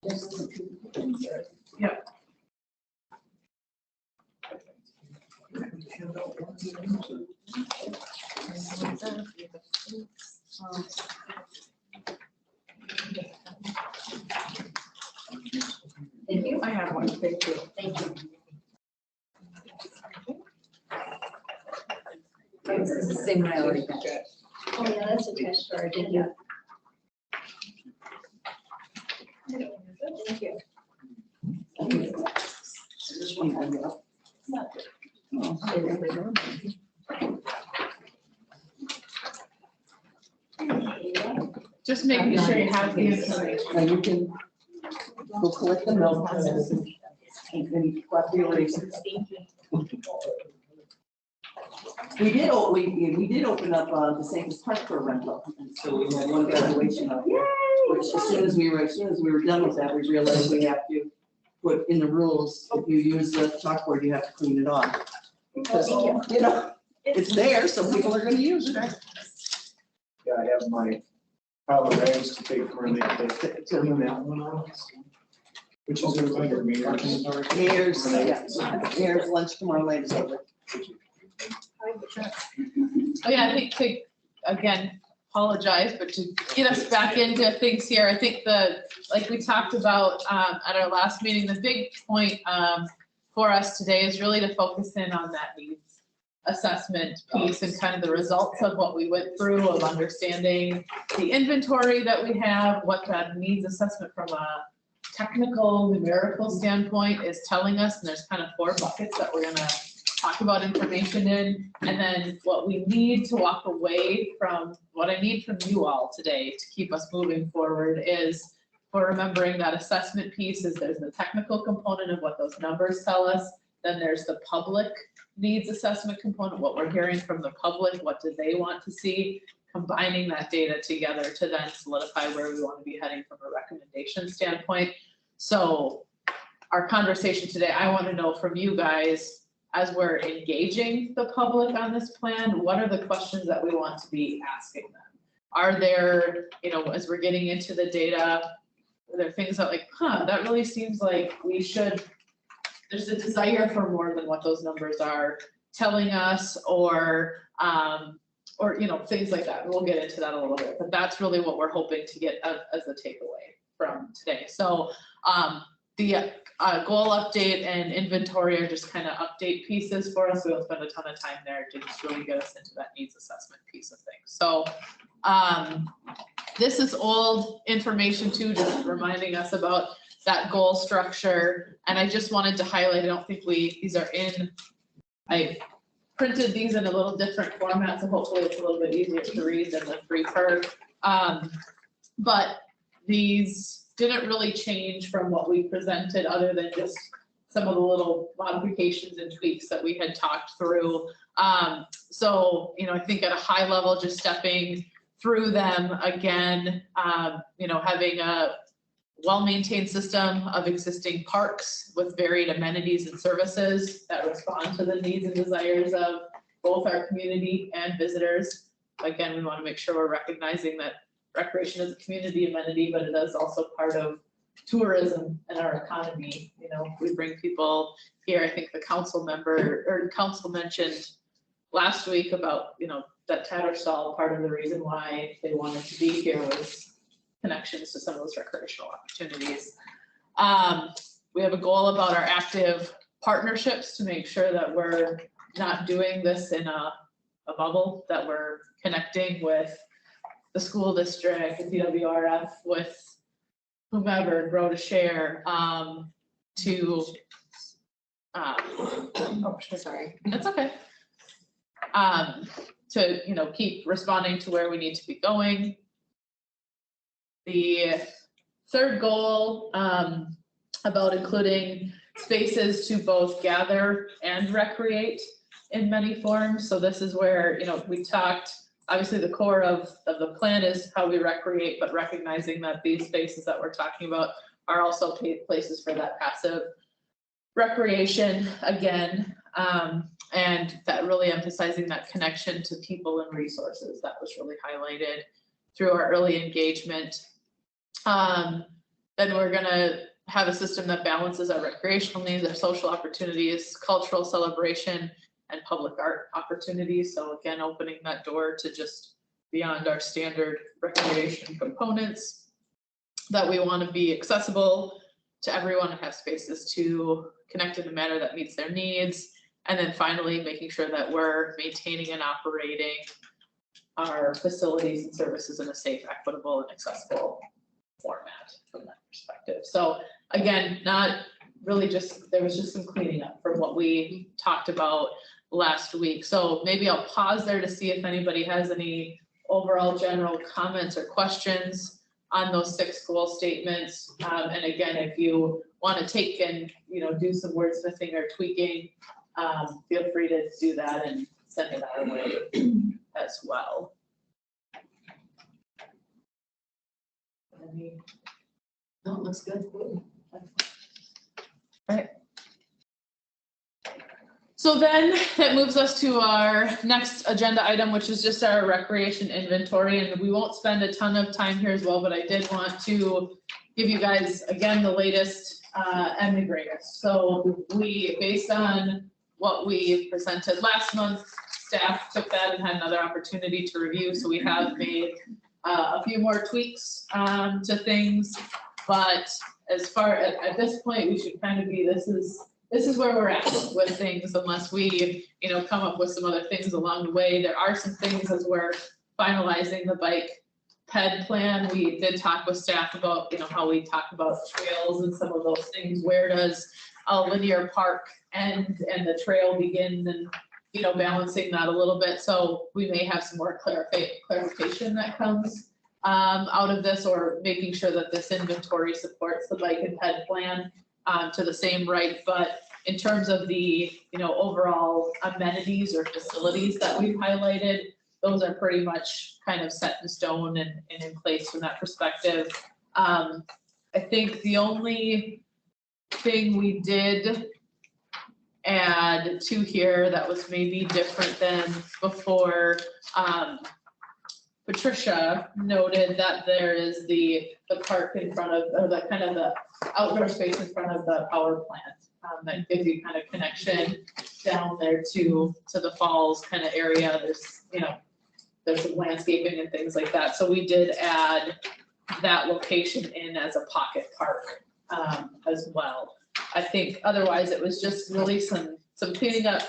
Yep. Thank you. I have one, thank you. Thank you. This is the same one I already got. Oh, yeah, that's a test for our agenda. Thank you. This one I got. Just making sure you have the information. Now you can go collect the milk and then grab the eraser. We did open up the St. Park for rental, and so we had one graduation of it. Which as soon as we were done with that, we realized we have to put in the rules, if you use the chalkboard, you have to clean it off. Because, you know, it's there, so people are gonna use it. Yeah, I have my pile of rags to take for the which is everybody or Mayor's, mayor's lunch tomorrow night. Oh yeah, I think to, again, apologize, but to get us back into things here, I think like we talked about at our last meeting, the big point for us today is really to focus in on that needs assessment piece and kind of the results of what we went through of understanding the inventory that we have, what that needs assessment from a technical numerical standpoint is telling us, and there's kind of 4 buckets that we're gonna talk about information in, and then what we need to walk away from, what I need from you all today to keep us moving forward is for remembering that assessment piece is there's the technical component of what those numbers tell us, then there's the public needs assessment component, what we're hearing from the public, what do they want to see, combining that data together to then solidify where we want to be heading from a recommendation standpoint. So our conversation today, I want to know from you guys, as we're engaging the public on this plan, what are the questions that we want to be asking them? Are there, you know, as we're getting into the data, are there things that like, that really seems like we should, there's a desire for more than what those numbers are telling us, or you know, things like that. We'll get into that a little bit, but that's really what we're hoping to get as a takeaway from today. So the goal update and inventory are just kind of update pieces for us. We won't spend a ton of time there to just really get us into that needs assessment piece of things. So this is old information too, just reminding us about that goal structure. And I just wanted to highlight, I don't think these are in, I printed these in a little different format, so hopefully it's a little bit easier to read than the free perk. But these didn't really change from what we presented other than just some of the little modifications and tweaks that we had talked through. So, you know, I think at a high level, just stepping through them again, you know, having a well-maintained system of existing parks with varied amenities and services that respond to the needs and desires of both our community and visitors. Again, we want to make sure we're recognizing that recreation is a community amenity, but it is also part of tourism and our economy. You know, we bring people here. I think the council mentioned last week about, you know, that Tattersall, part of the reason why they wanted to be here was connections to some of those recreational opportunities. We have a goal about our active partnerships to make sure that we're not doing this in a bubble, that we're connecting with the school district and DWRF, with whomever, Grow to Share, to, oh, sorry, that's okay. To, you know, keep responding to where we need to be going. The third goal about including spaces to both gather and recreate in many forms. So this is where, you know, we talked, obviously the core of the plan is how we recreate, but recognizing that these spaces that we're talking about are also places for that passive recreation again. And that really emphasizing that connection to people and resources that was really highlighted through our early engagement. then we're gonna have a system that balances our recreational needs, our social opportunities, cultural celebration, and public art opportunities. So again, opening that door to just beyond our standard recreation components, that we want to be accessible to everyone and have spaces to connect in a manner that meets their needs. And then finally, making sure that we're maintaining and operating our facilities and services in a safe, equitable, and accessible format from that perspective. So again, not really just, there was just some cleaning up from what we talked about last week. So maybe I'll pause there to see if anybody has any overall general comments or questions on those 6 goal statements. And again, if you want to take and, do some wordsmithing or tweaking, feel free to do that and send it our way as well. No, it looks good. Right. So then that moves us to our next agenda item, which is just our recreation inventory. And we won't spend a ton of time here as well, but I did want to give you guys, again, the latest and the greatest. So we, based on what we presented last month, staff took that and had another opportunity to review. So we have made a few more tweaks to things, but as far at this point, we should kind of be, this is where we're at with things, unless we, come up with some other things along the way. There are some things as we're finalizing the bike ped plan. We did talk with staff about, how we talk about trails and some of those things. Where does a linear park end and the trail begin, and, balancing that a little bit. So we may have some more clarification that comes out of this, or making sure that this inventory supports the bike and ped plan to the same right. But in terms of the, overall amenities or facilities that we've highlighted, those are pretty much kind of set in stone and in place from that perspective. I think the only thing we did add to here that was maybe different than before, Patricia noted that there is the park in front of, or the kind of the outdoor space in front of the power plant. That gives you kind of connection down there to the falls kind of area. There's, there's some landscaping and things like that. So we did add that location in as a pocket park as well. I think otherwise it was just really some cleaning up,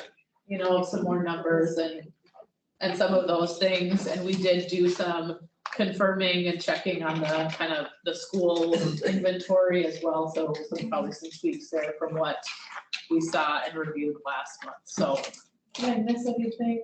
some more numbers and some of those things. And we did do some confirming and checking on the kind of the school inventory as well. So probably some tweaks there from what we saw and reviewed last month. So did I miss anything?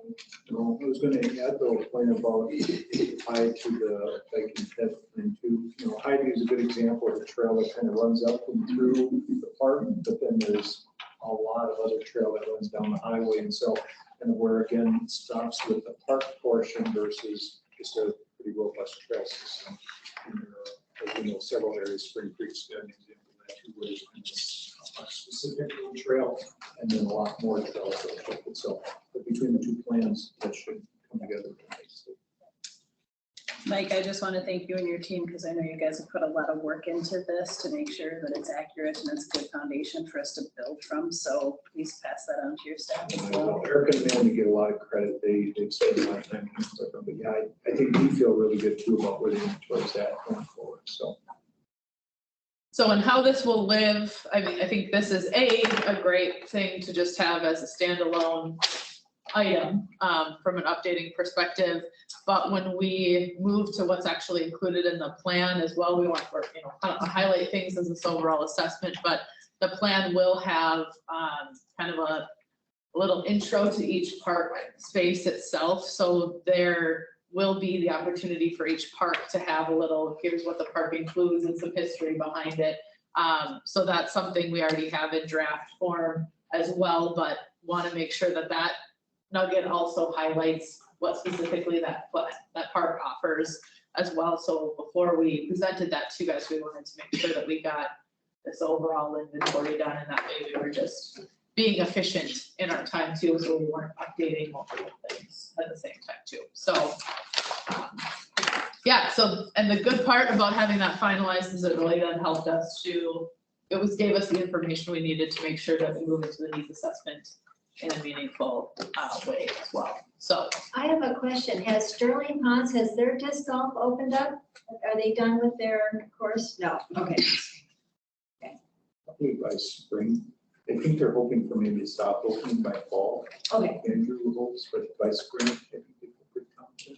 No, I was gonna add though, a point about tied to the bike and ped thing too. Heidi is a good example of a trail that kind of runs up and through the park, but then there's a lot of other trail that runs down the highway. And so, and where again, it stops with the park portion versus just a pretty robust trail system. And there are, several areas, Spring Creek's an example of that too, where there's been a specific trail and then a lot more trails that are affected. So, but between the two plans, that should come together nicely. Mike, I just want to thank you and your team, because I know you guys have put a lot of work into this to make sure that it's accurate and it's a good foundation for us to build from. So please pass that on to your staff as well. Eric and Mandy get a lot of credit. They've spent a lot of time. But yeah, I think we feel really good too about where the inventory's at going forward. So and how this will live, I mean, I think this is a great thing to just have as a standalone item from an updating perspective. But when we move to what's actually included in the plan as well, we want to, kind of highlight things as this overall assessment. But the plan will have kind of a little intro to each park space itself. So there will be the opportunity for each park to have a little, here's what the park includes and some history behind it. So that's something we already have in draft form as well, but want to make sure that that nugget also highlights what specifically that park offers as well. So before we presented that to you guys, we wanted to make sure that we got this overall inventory done, and that way we were just being efficient in our time too, so we weren't updating multiple things at the same time too. So yeah, so, and the good part about having that finalized is it really then helped us to, gave us the information we needed to make sure that we move into the needs assessment in a meaningful way as well. So, I have a question. Has Sterling Ponds, has their disc golf opened up? Are they done with their course? No, okay. Probably by spring. I think they're hoping for maybe to stop opening by fall. Okay. Andrew hopes, but by spring, I think they could come in.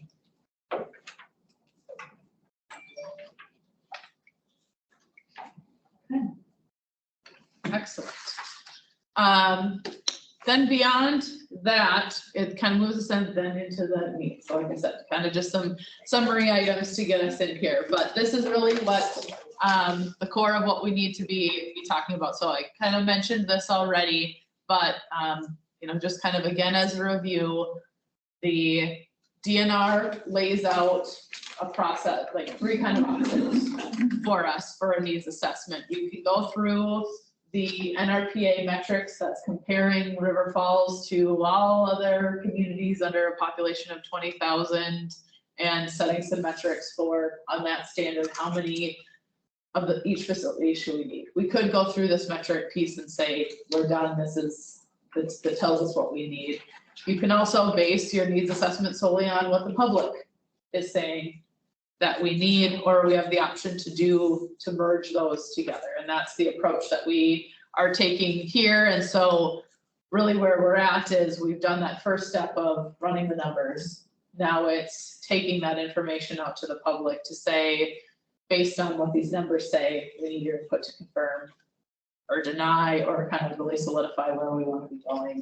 excellent. Then beyond that, it kind of moves us then into the meat. So like I said, kind of just some summary items to get us in here, but this is really what the core of what we need to be talking about. So I kind of mentioned this already, but you know, just kind of again as a review, the DNR lays out a process, like 3 kind of options for us for a needs assessment. You can go through the NRPA metrics that's comparing River Falls to all other communities under a population of 20,000 and setting some metrics for on that standard, how many of each facility should we need. We could go through this metric piece and say, we're done, that tells us what we need. You can also base your needs assessment solely on what the public is saying that we need, or we have the option to merge those together. And that's the approach that we are taking here. And so really where we're at is we've done that first step of running the numbers. Now it's taking that information out to the public to say, based on what these numbers say, we need your input to confirm or deny, or kind of really solidify where we want to be going,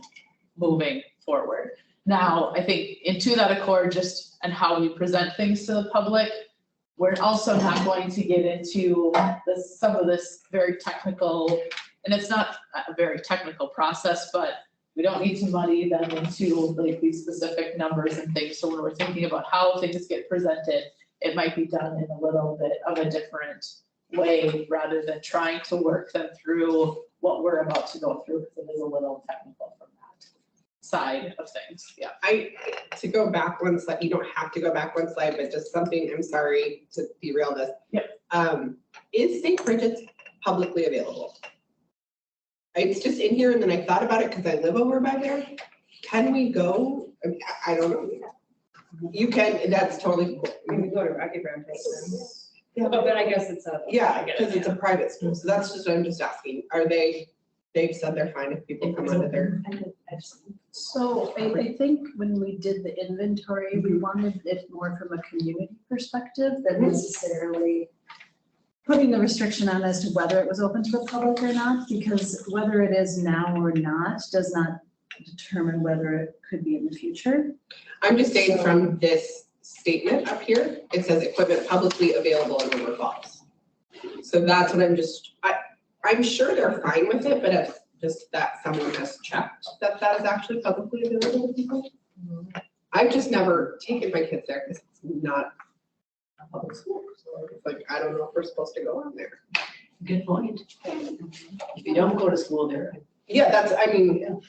moving forward. Now, I think into that accord, just and how we present things to the public, we're also not going to get into some of this very technical, and it's not a very technical process, but we don't need to muddy them into like these specific numbers and things. So when we're thinking about how things get presented, it might be done in a little bit of a different way rather than trying to work them through what we're about to go through, because it is a little technical from that side of things. Yeah. To go back one slide, you don't have to go back one slide, but just something, I'm sorry to derail this. Yep. Is St. Bridget's publicly available? It's just in here and then I thought about it because I live over by there. Can we go? I don't know. You can, that's totally cool. We can go to Rocky Ground Place. Yeah, But I guess it's a. yeah, because it's a private school, so that's just what I'm just asking. They've said they're fine if people come under their. So I think when we did the inventory, we wanted it more from a community perspective than necessarily putting the restriction on as to whether it was open to the public or not, because whether it is now or not does not determine whether it could be in the future. I'm just saying from this statement up here, it says equipment publicly available in River Falls. So that's what I'm sure they're fine with it, but if just that someone has checked that that is actually publicly available to people. I've just never taken my kids there because it's not a public school. So it's like, I don't know if we're supposed to go on there. Good point. If you don't go to school there. Yeah, that's, I mean,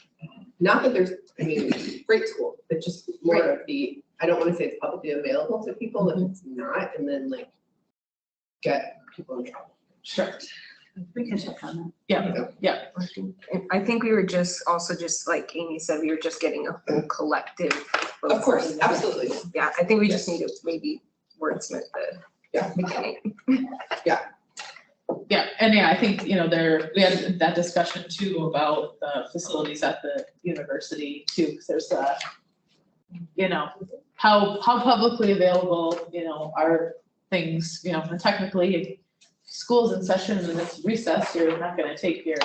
not that there's, I mean, great school, but just more of the, I don't want to say it's publicly available to people if it's not, and then like get people in trouble. Sure. We can check on that. Yeah. I think we were just like Amy said, we were just getting a whole collective. Of course, absolutely. Yeah, I think we just need to maybe wordsmith the Yeah. beginning. Yeah, and yeah, I think, we had that discussion too about the facilities at the university too, because there's how publicly available, are things, and technically school's in session and it's recess, you're not gonna take your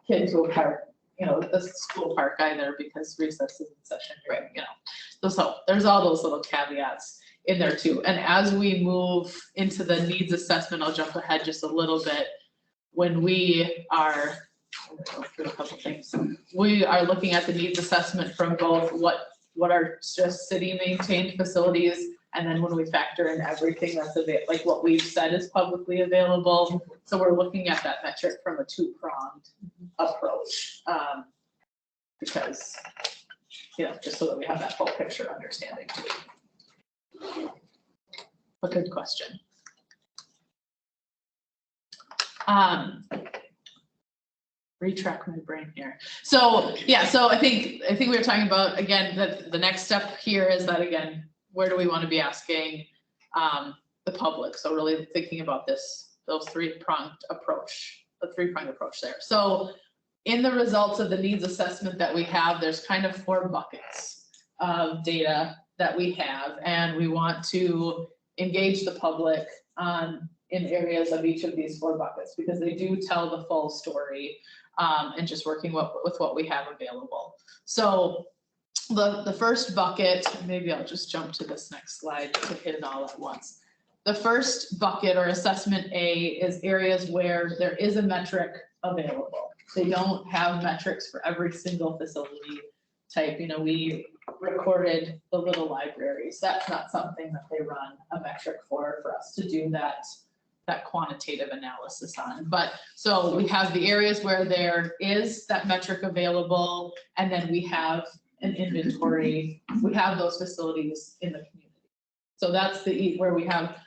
kid to a park, the school park either because recess is in session, right? So there's all those little caveats in there too. And as we move into the needs assessment, I'll jump ahead just a little bit. When we are, go through a couple things. We are looking at the needs assessment from both what are just city maintained facilities, and then when we factor in everything that's like what we've said is publicly available. So we're looking at that metric from a 2-pronged approach. Because, just so that we have that full picture understanding too. a good question. Retrack my brain here. So, yeah, so I think we were talking about, again, that the next step here is that, again, where do we want to be asking the public? So really thinking about those three-pronged approach there. So in the results of the needs assessment that we have, there's kind of 4 buckets of data that we have, and we want to engage the public in areas of each of these 4 buckets, because they do tell the full story, and just working with what we have available. So the first bucket, maybe I'll just jump to this next slide to hit it all at once. The first bucket, or assessment A, is areas where there is a metric available. They don't have metrics for every single facility type. You know, we recorded the little libraries. That's not something that they run a metric for us to do that quantitative analysis on. But so we have the areas where there is that metric available, and then we have an inventory. We have those facilities in the community. So that's where we have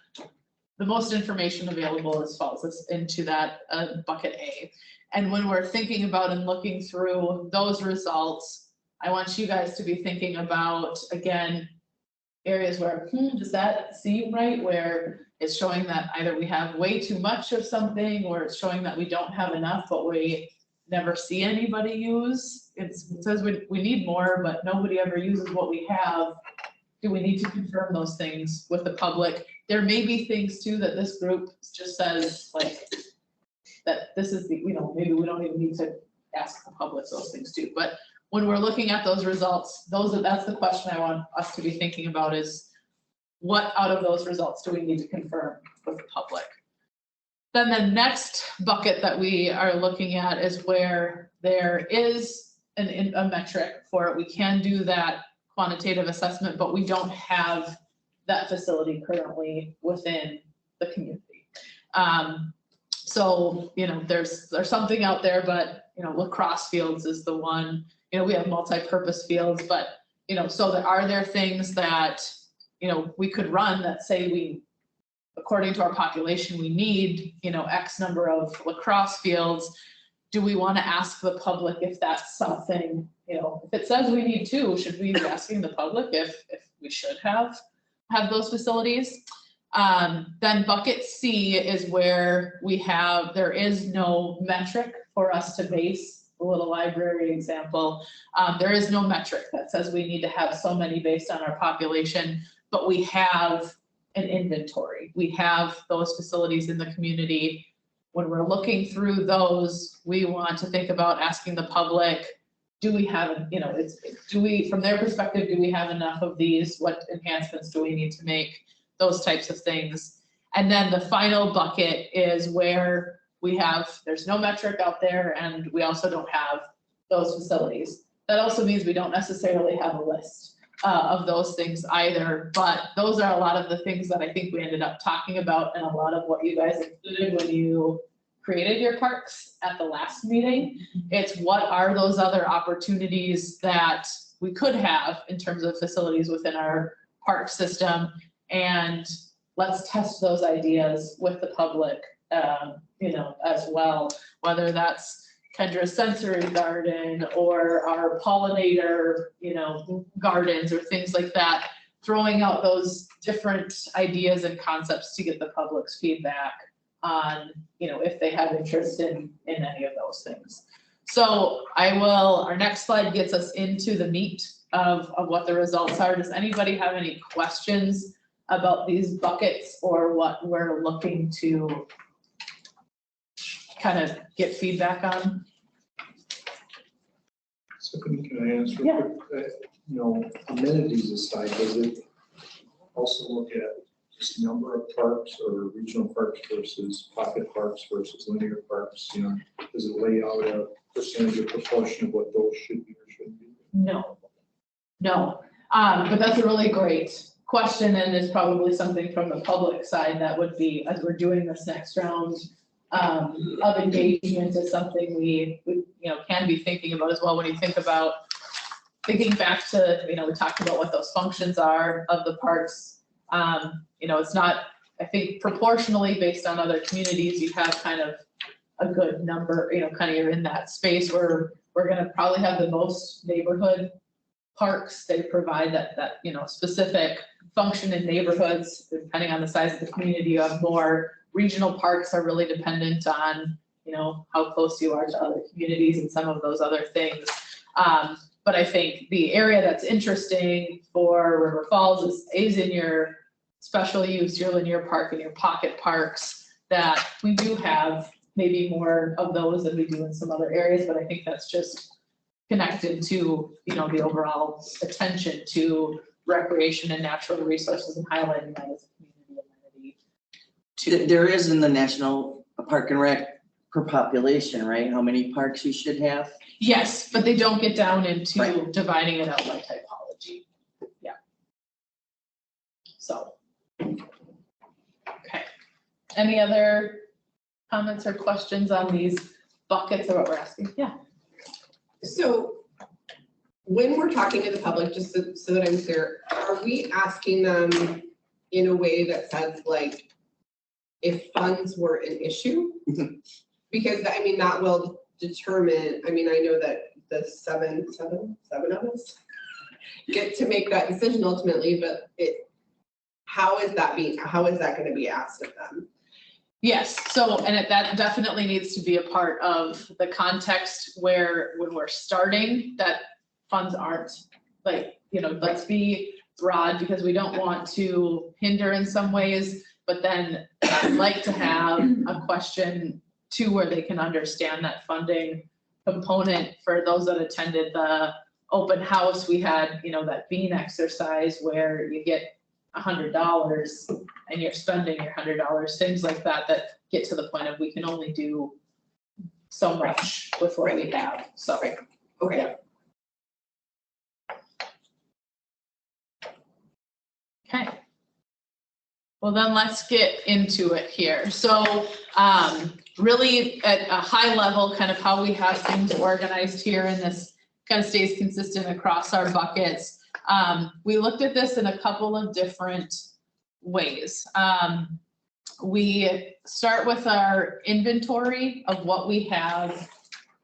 the most information available as falls us into that bucket A. And when we're thinking about and looking through those results, I want you guys to be thinking about, again, areas where, does that seem right? Where it's showing that either we have way too much of something, or it's showing that we don't have enough, but we never see anybody use. It says we need more, but nobody ever uses what we have. Do we need to confirm those things with the public? There may be things too that this group just says, like, that this is the, maybe we don't even need to ask the public those things too. But when we're looking at those results, that's the question I want us to be thinking about, is what out of those results do we need to confirm with the public? Then the next bucket that we are looking at is where there is a metric for it. We can do that quantitative assessment, but we don't have that facility currently within the community. So, there's something out there, but, lacrosse fields is the one. We have multi-purpose fields, but, so are there things that, we could run that say according to our population, we need, X number of lacrosse fields. Do we want to ask the public if that's something, if it says we need 2, should we be asking the public if we should have those facilities? Then bucket C is where there is no metric for us to base the little library example. There is no metric that says we need to have so many based on our population, but we have an inventory. We have those facilities in the community. When we're looking through those, we want to think about asking the public, do we have, from their perspective, do we have enough of these? What enhancements do we need to make? Those types of things. And then the final bucket is where there's no metric out there, and we also don't have those facilities. That also means we don't necessarily have a list of those things either, but those are a lot of the things that I think we ended up talking about, and a lot of what you guys included when you created your parks at the last meeting. It's what are those other opportunities that we could have in terms of facilities within our park system, and let's test those ideas with the public, as well, whether that's Kendra's sensory garden or our pollinator, gardens or things like that, throwing out those different ideas and concepts to get the public's feedback on, if they have interest in any of those things. So our next slide gets us into the meat of what the results are. Does anybody have any questions about these buckets or what we're looking to kind of get feedback on? So can I answer? Yeah. Amenities aside, does it also look at just number of parks or regional parks versus pocket parks versus linear parks? Does it lay out a percentage or proportion of what those should be or shouldn't be? No. But that's a really great question, and is probably something from the public side that would be, as we're doing this next round of engagement, is something we can be thinking about as well. When you think about thinking back to, we talked about what those functions are of the parks. You know, it's not, I think proportionally based on other communities, you have kind of a good number, you know, kind of you're in that space where we're gonna probably have the most neighborhood parks. They provide that, you know, specific function in neighborhoods, depending on the size of the community. You have more regional parks are really dependent on, you know, how close you are to other communities and some of those other things. But I think the area that's interesting for River Falls is in your special use, your linear park and your pocket parks, that we do have maybe more of those than we do in some other areas, but I think that's just connected to, you know, the overall attention to recreation and natural resources and highlighting that as a community amenity. There is in the National Park and Rec per population, right? How many parks you should have? Yes, but they don't get down into Right. dividing it out by typology. Yeah. So. Okay. Any other comments or questions on these buckets or what we're asking? Yeah. So when we're talking to the public, just so that I'm clear, are we asking them in a way that says like, if funds were an issue? Because I mean, that will determine, I mean, I know that the seven of us get to make that decision ultimately, but how is that gonna be asked of them? Yes, so, and that definitely needs to be a part of the context where, when we're starting, that funds aren't, like, you know, let's be broad, because we don't want to hinder in some ways, but then I'd like to have a question too, where they can understand that funding component. For those that attended the open house, we had, you know, that bean exercise where you get $100 and you're spending your $100, things like that, that get to the point of we can only do so much with what we have, so. Okay. Okay. Well, then let's get into it here. So, really at a high level, kind of how we have things organized here, and this kind of stays consistent across our buckets. We looked at this in a couple of different ways. We start with our inventory of what we have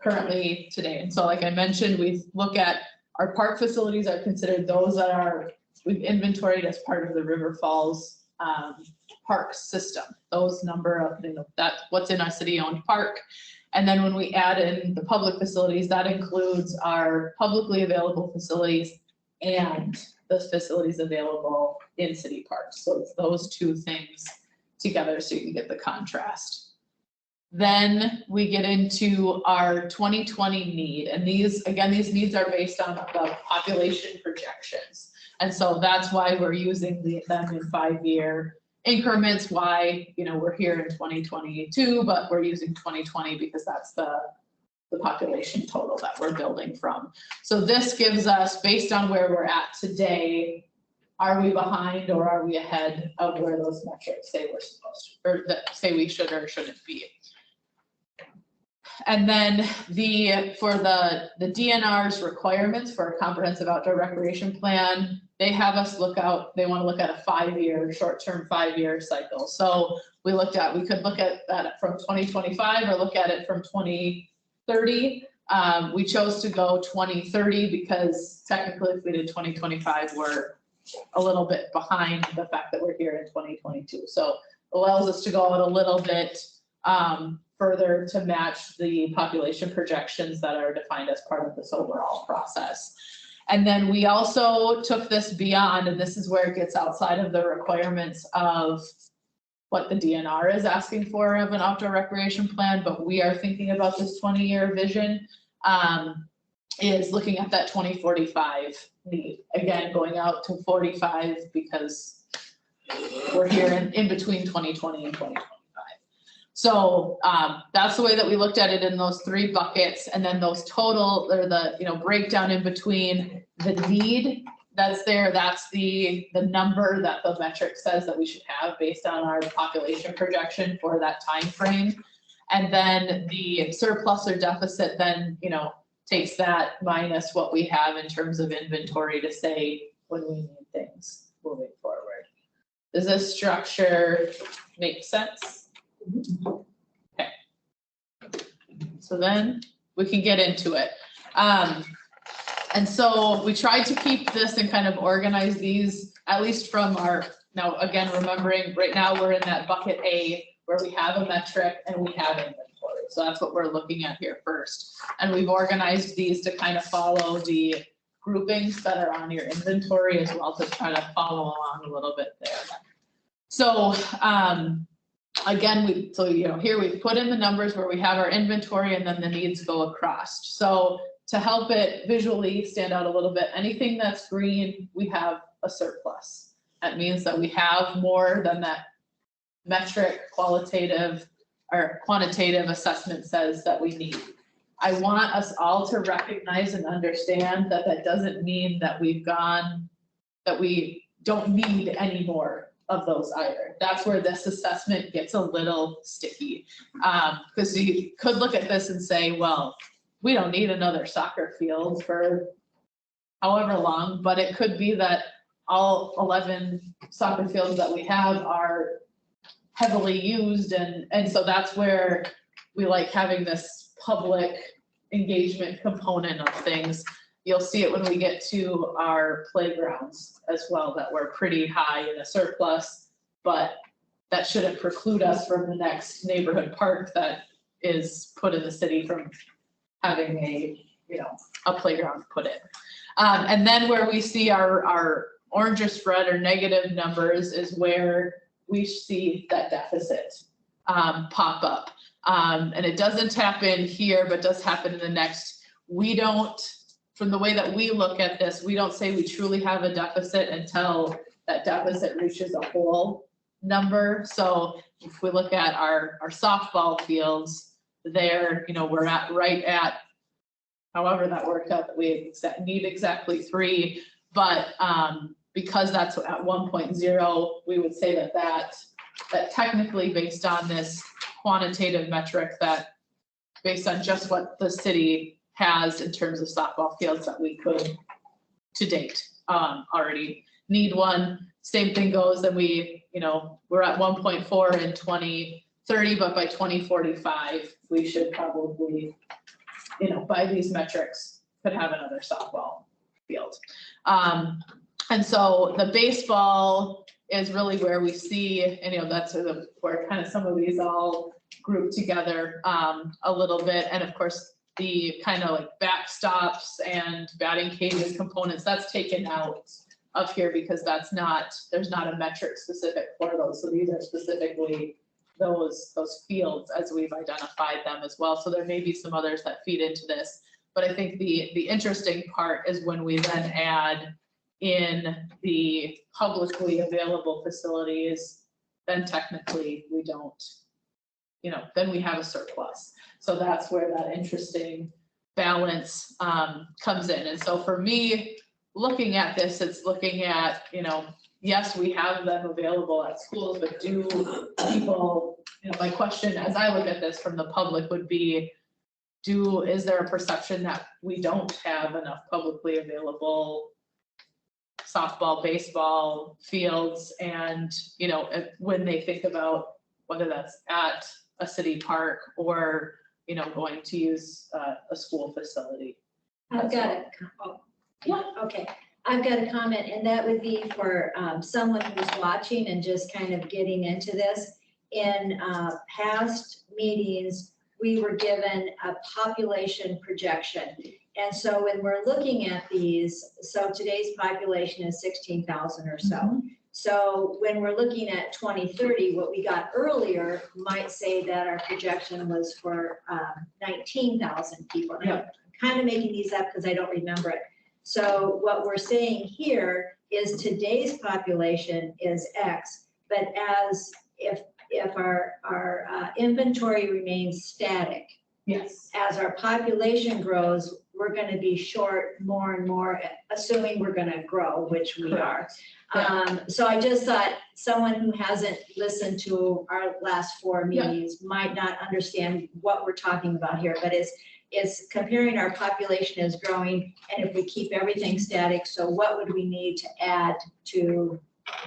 currently today. And so like I mentioned, we look at our park facilities are considered those that we've inventoried as part of the River Falls park system. Those number of, you know, that's what's in our city-owned park. And then when we add in the public facilities, that includes our publicly available facilities and the facilities available in city parks. So it's those two things together so you can get the contrast. Then we get into our 2020 need. And these needs are based on the population projections. And so that's why we're using them in 5-year increments. Why, you know, we're here in 2022, but we're using 2020 because that's the population total that we're building from. So this gives us, based on where we're at today, are we behind or are we ahead of where those metrics say we're supposed to, or that say we should or shouldn't be. And then for the DNR's requirements for a comprehensive outdoor recreation plan, they have us they want to look at a 5-year, short-term 5-year cycle. So we could look at that from 2025 or look at it from 2030. We chose to go 2030 because technically if we did 2025, we're a little bit behind the fact that we're here in 2022. So it allows us to go out a little bit further to match the population projections that are defined as part of this overall process. And then we also took this beyond, and this is where it gets outside of the requirements of what the DNR is asking for of an outdoor recreation plan, but we are thinking about this 20-year vision, is looking at that 2045 need. Again, going out to 45 because we're here in between 2020 and 2025. So that's the way that we looked at it in those 3 buckets, and then those total, or the, you know, breakdown in between the need that's there, that's the number that the metric says that we should have based on our population projection for that time frame. And then the surplus or deficit then, you know, takes that minus what we have in terms of inventory to say when we need things moving forward. Does this structure make sense? Okay. So then we can get into it. And so we tried to keep this and kind of organize these, at least from our, now again, remembering right now we're in that bucket A where we have a metric and we have inventory. So that's what we're looking at here first. And we've organized these to kind of follow the groupings that are on your inventory as well, to try to follow along a little bit there. So again, here we put in the numbers where we have our inventory and then the needs go across. So to help it visually stand out a little bit, anything that's green, we have a surplus. That means that we have more than that metric, qualitative or quantitative assessment says that we need. I want us all to recognize and understand that that doesn't mean that that we don't need any more of those either. That's where this assessment gets a little sticky. Because you could look at this and say, well, we don't need another soccer field for however long, but it could be that all 11 soccer fields that we have are heavily used, and so that's where we like having this public engagement component of things. You'll see it when we get to our playgrounds as well, that we're pretty high in a surplus, but that shouldn't preclude us from the next neighborhood park that is put in the city from having a playground put in. And then where we see our orangish red or negative numbers is where we see that deficit pop up. And it doesn't happen here, but does happen in the next. We don't, from the way that we look at this, we don't say we truly have a deficit until that deficit reaches a whole number. So if we look at our softball fields, there, we're right at, however that worked out, that we need exactly 3, but because that's at 1.0, we would say that technically, based on this quantitative metric, that based on just what the city has in terms of softball fields, that we could to date already need one. Same thing goes, and we're at 1.4 in 2030, but by 2045, we should probably, by these metrics, could have another softball field. And so the baseball is really where we see, and that's where kind of some of these all group together a little bit. And of course, the kind of like backstops and batting cages components, that's taken out of here because there's not a metric specific for those. So these are specifically those fields as we've identified them as well. So there may be some others that feed into this, but I think the interesting part is when we then add in the publicly available facilities, then technically we don't, then we have a surplus. So that's where that interesting balance comes in. And so for me, looking at this, it's looking at, yes, we have them available at schools, but do people, my question as I look at this from the public would be, is there a perception that we don't have enough publicly available softball, baseball fields? And, when they think about whether that's at a city park or, going to use a school facility. I've got it. Yeah, okay. I've got a comment, and that would be for someone who's watching and just kind of getting into this. In past meetings, we were given a population projection. And so when we're looking at these, so today's population is 16,000 or so. Mm-hmm. So when we're looking at 2030, what we got earlier might say that our projection was for 19,000 people. And I'm kind of making these up because I don't remember it. So what we're saying here is today's population is X, but as if our inventory remains static, yes, as our population grows, we're going to be short more and more, assuming we're going to grow, which we are. So I just thought someone who hasn't listened to our last 4 meetings might not understand what we're talking about here, but it's comparing our population is growing, and if we keep everything static, so what would we need to add to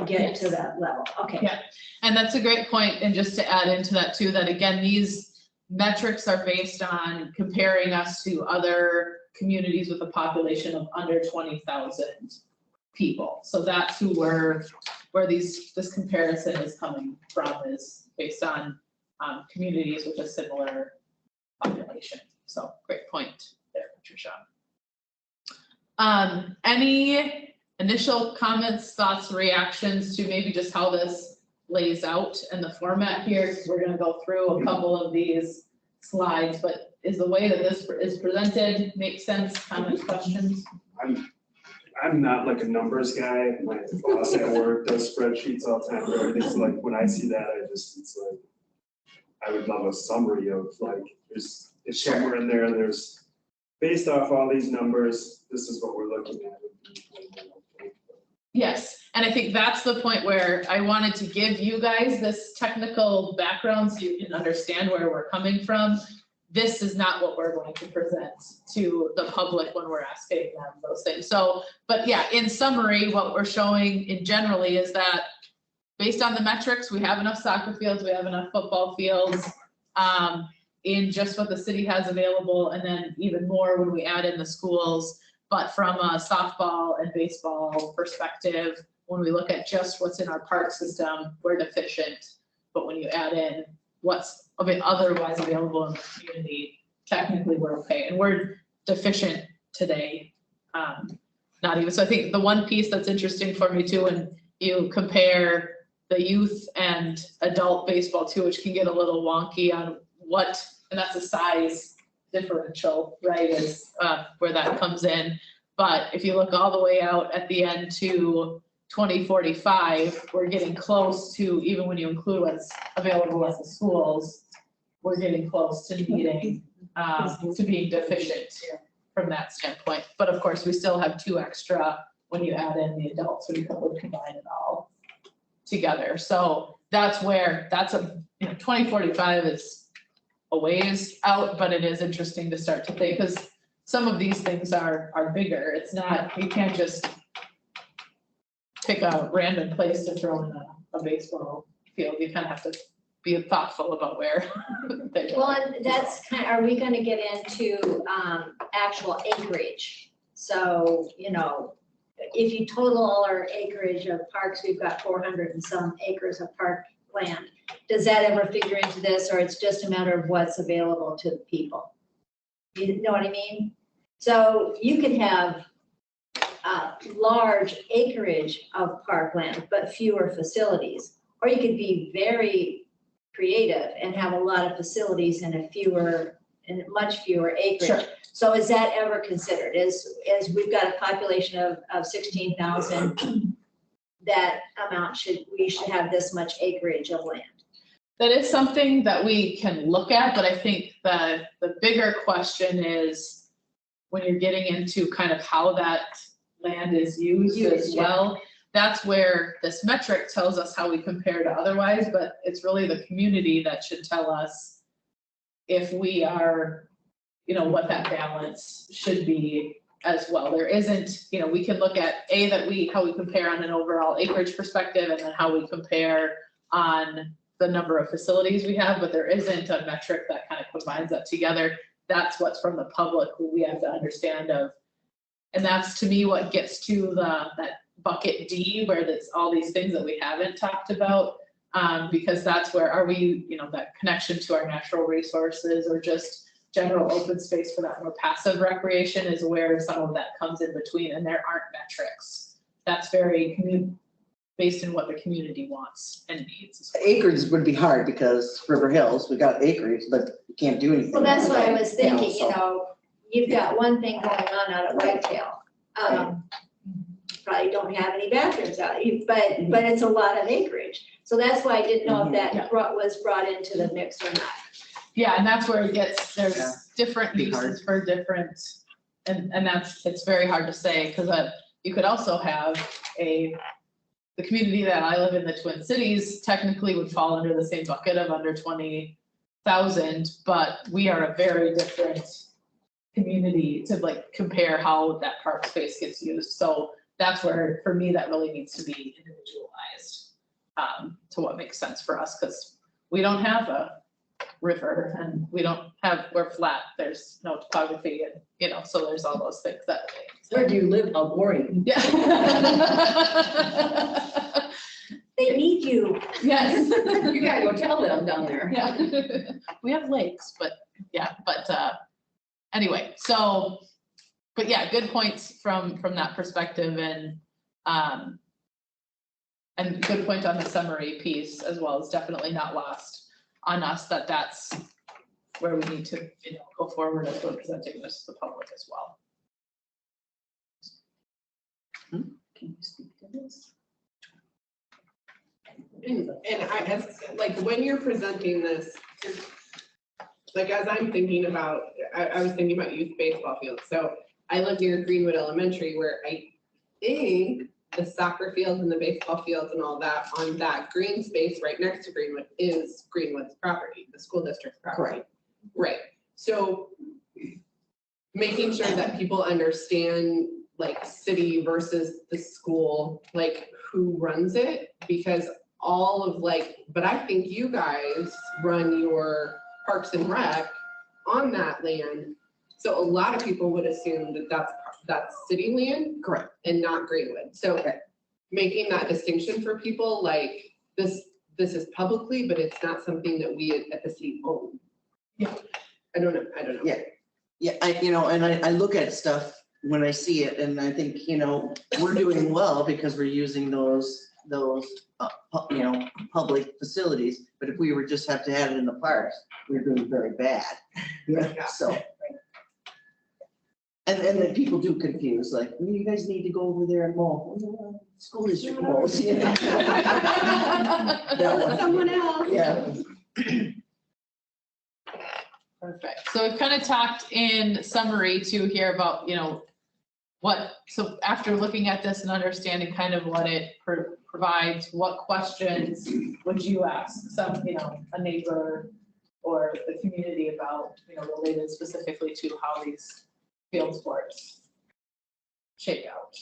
get to that level, okay. Yeah. And that's a great point, and just to add into that too, that again, these metrics are based on comparing us to other communities with a population of under 20,000 people. So that's where this comparison is coming from, is based on communities with a similar population. So great point there, Patricia. Any initial comments, thoughts, reactions to maybe just how this lays out and the format here? We're gonna go through a couple of these slides, but is the way that this is presented make sense? Comments, questions? I'm not like a numbers guy. My boss at work does spreadsheets all the time for everything. So like when I see that, it's like, I would love a summary of like, it's somewhere in there, there's based off all these numbers, this is what we're looking at. Yes, and I think that's the point where I wanted to give you guys this technical background so you can understand where we're coming from. This is not what we're going to present to the public when we're asking them those things. So, but yeah, in summary, what we're showing in generally is that based on the metrics, we have enough soccer fields, we have enough football fields in just what the city has available, and then even more when we add in the schools. But from a softball and baseball perspective, when we look at just what's in our park system, we're deficient. But when you add in what's otherwise available in the community, technically we're okay. And we're deficient today. Not even, so I think the one piece that's interesting for me too, when you compare the youth and adult baseball too, which can get a little wonky on what, and that's a size differential, right, is where that comes in. But if you look all the way out at the end to 2045, we're getting close to, even when you include what's available at the schools, we're getting close to needing, to being deficient from that standpoint. But of course, we still have 2 extra when you add in the adults, so you would combine it all together. So that's where, that's a, 2045 is a ways out, but it is interesting to start to think, because some of these things are bigger. It's not, you can't just pick a random place to throw in a baseball field. You kind of have to be thoughtful about where they go. Well, and that's kind of, are we gonna get into actual acreage? So, if you total all our acreage of parks, we've got 400 and some acres of park land. Does that ever figure into this, or it's just a matter of what's available to the people? You know what I mean? So you could have large acreage of parkland, but fewer facilities. Or you could be very creative and have a lot of facilities and much fewer acreage. Sure. So is that ever considered? As we've got a population of 16,000, that amount we should have this much acreage of land? That is something that we can look at, but I think the bigger question is when you're getting into kind of how that land is used as well. That's where this metric tells us how we compare to otherwise, but it's really the community that should tell us if we are, what that balance should be as well. There isn't, we can look at how we compare on an overall acreage perspective, and then how we compare on the number of facilities we have, but there isn't a metric that kind of combines that together. That's what's from the public who we have to understand of. And that's, to me, what gets to that bucket D, where there's all these things that we haven't talked about, because that's where are we, that connection to our natural resources, or just general open space for that more passive recreation, is where some of that comes in between, and there aren't metrics. That's very based in what the community wants and needs. Acres would be hard because River Hills, we got acreage, but you can't do anything. Well, that's what I was thinking, so- you've got one thing going on out at Whitetail. Probably don't have any bathrooms out, but it's a lot of acreage. So that's why I didn't know if that was brought into the mix or not. Yeah, and that's where it gets, there's Yeah. different Be uses for different, and it's very hard to say, because you could also have the community that I live in, the Twin Cities, technically would fall under the same bucket of under 20,000, but we are a very different community to compare how that park space gets used. So that's where, for me, that really needs to be individualized to what makes sense for us, because we don't have a river and we're flat, there's no topography and, so there's all those things that. Where do you live? How boring. Yeah. They need you. Yes. You gotta go tell them down there. Yeah. We have lakes, but anyway, so, but yeah, good points from that perspective and good point on the summary piece as well. Is definitely not lost on us that's where we need to, go forward as we're presenting this to the public as well. Can you speak to this? And like, when you're presenting this, like, as I'm thinking about, I was thinking about youth baseball fields. So I live near Greenwood Elementary, where I think the soccer fields and the baseball fields and all that on that green space right next to Greenwood is Greenwood's property, the school district's property. Right. So making sure that people understand, like, city versus the school, like, who runs it, because all of, like, but I think you guys run your Parks and Rec on that land. So a lot of people would assume that that's city land. Correct. And not Greenwood. So making that distinction for people, like, this is publicly, but it's not something that we at the city own. Yeah. I don't know. Yeah. Yeah, I look at stuff when I see it, and I think, we're doing well because we're using those public facilities. But if we were just have to have it in the parks, we're doing very bad. Yeah. So. And then people do confuse, like, well, you guys need to go over there and mow. Well, school district mows. That one. Someone else. Yeah. Perfect. So we've kind of talked in summary too here about, so after looking at this and understanding kind of what it provides, what questions would you ask some, a neighbor or the community about, related specifically to how these field sports shake out?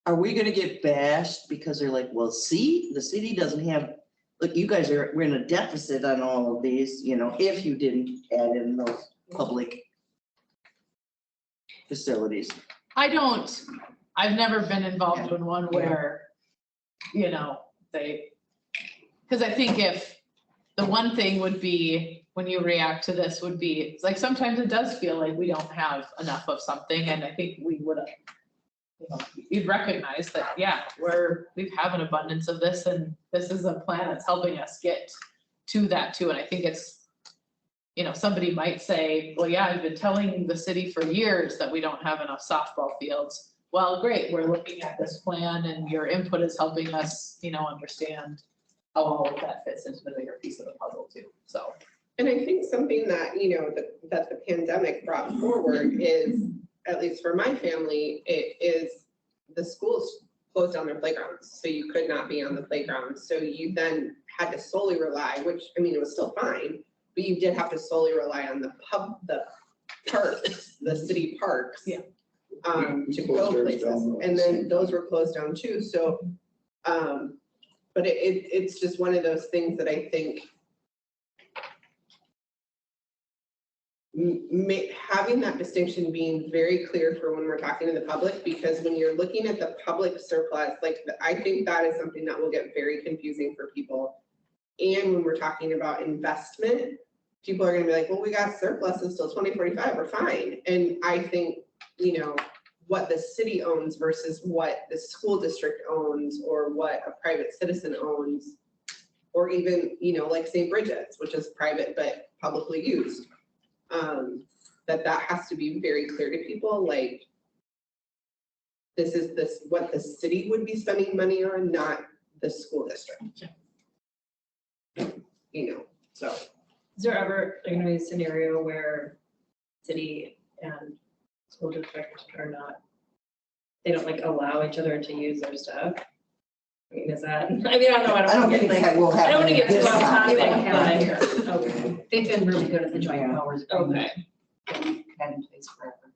Are we gonna get bashed because they're like, well, see, the city doesn't have, look, you guys we're in a deficit on all of these, if you didn't add in those public facilities. I've never been involved in one where, because I think if the one thing would be, when you react to this would be, it's like, sometimes it does feel like we don't have enough of something, and I think we would have, you'd recognize that, we have an abundance of this, and this is a plan that's helping us get to that too. And I think it's, somebody might say, well, yeah, I've been telling the city for years that we don't have enough softball fields. Well, great, we're looking at this plan and your input is helping us, understand how all of that fits into the bigger piece of the puzzle too, so. And I think something that, that the pandemic brought forward is, at least for my family, it is the schools closed down their playgrounds. So you could not be on the playground. So you then had to solely rely, which, it was still fine, but you did have to solely rely on the parks, the city parks. Yeah. To go places. And then those were closed down too. So, but it's just one of those things that I think having that distinction being very clear for when we're talking to the public, because when you're looking at the public surplus, I think that is something that will get very confusing for people. And when we're talking about investment, people are gonna be like, well, we got surplus until 2045, we're fine. And I think, what the city owns versus what the school district owns, or what a private citizen owns, or even, like St. Bridget's, which is private but publicly used. That has to be very clear to people, like, this is what the city would be spending money on, not the school district. So. Is there ever going to be a scenario where city and school district are not, they don't allow each other to use their stuff? Is that, I don't know. I don't think that will happen. I don't want to get this too off time. topic, but, okay. They've been really good at the joint powers. Okay. Had in place forever.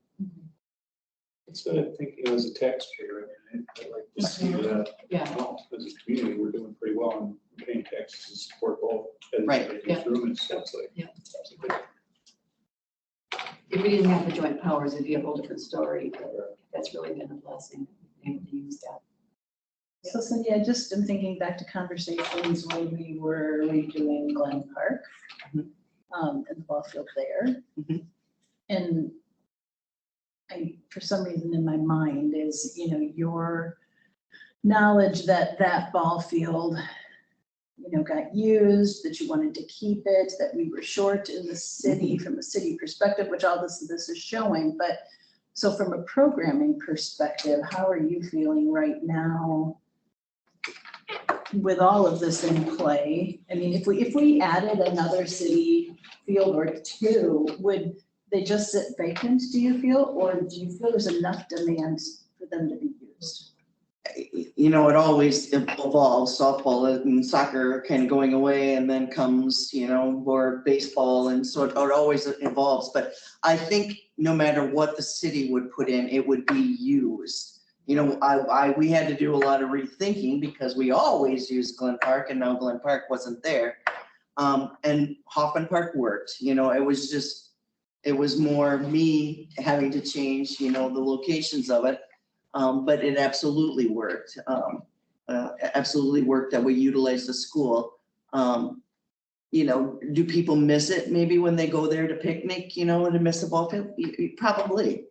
Instead of thinking as a taxpayer, I'd like to see that. Yeah. Well, as a community, we're doing pretty well on paying taxes to support both. Right. In this room, it's like. Yeah. it's a big- If we didn't have the joint powers, it'd be a whole different story, but that's really been a blessing, able to use that. So Cindy, I just am thinking back to conversations when we were redoing Glen Park. Mhm. And the ball field there. Mhm. And for some reason in my mind is, your knowledge that that ball field, got used, that you wanted to keep it, that we were short in the city from a city perspective, which all this is showing, but so from a programming perspective, how are you feeling right now with all of this in play? I mean, if we added another city field or two, would they just sit vacant, do you feel? Or do you feel there's enough demand for them to be used? It always evolves, softball and soccer kind of going away, and then comes, more baseball, and so it always evolves. But I think no matter what the city would put in, it would be used. We had to do a lot of rethinking because we always used Glen Park, and now Glen Park wasn't there. And Hoffman Park worked, it was more me having to change, the locations of it. But it absolutely worked. Absolutely worked that we utilized the school. Do people miss it maybe when they go there to picnic, and to miss a ball field? Probably.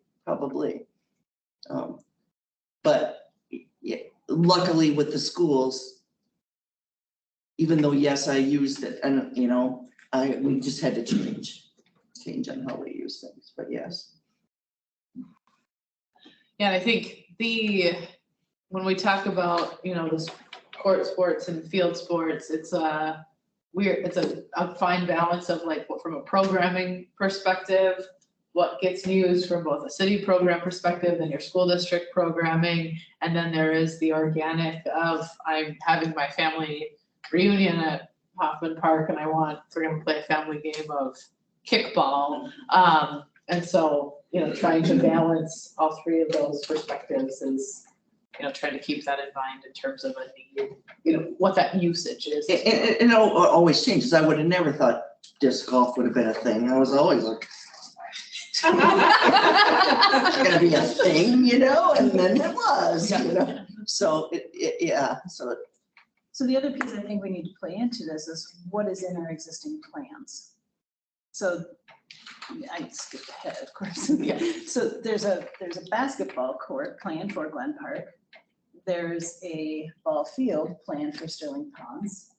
But yeah, luckily with the schools, even though, yes, I used it, and, we just had to change on how we use things, but yes. Yeah, I think when we talk about, this court sports and field sports, it's a fine balance of like, from a programming perspective, what gets used from both a city program perspective and your school district programming. And then there is the organic of, I'm having my family reunion at Hoffman Park and we're gonna play a family game of kickball. And so, trying to balance all three of those perspectives is, trying to keep that in mind in terms of a need, what that usage is. It always changes. I would have never thought disc golf would have been a thing. I was always like, it's gonna be a thing, and then it was, So So the other piece I think we need to play into this is what is in our existing plans. So I skipped ahead, of course. Yeah. So there's a basketball court planned for Glen Park. There's a ball field planned for Sterling Ponds.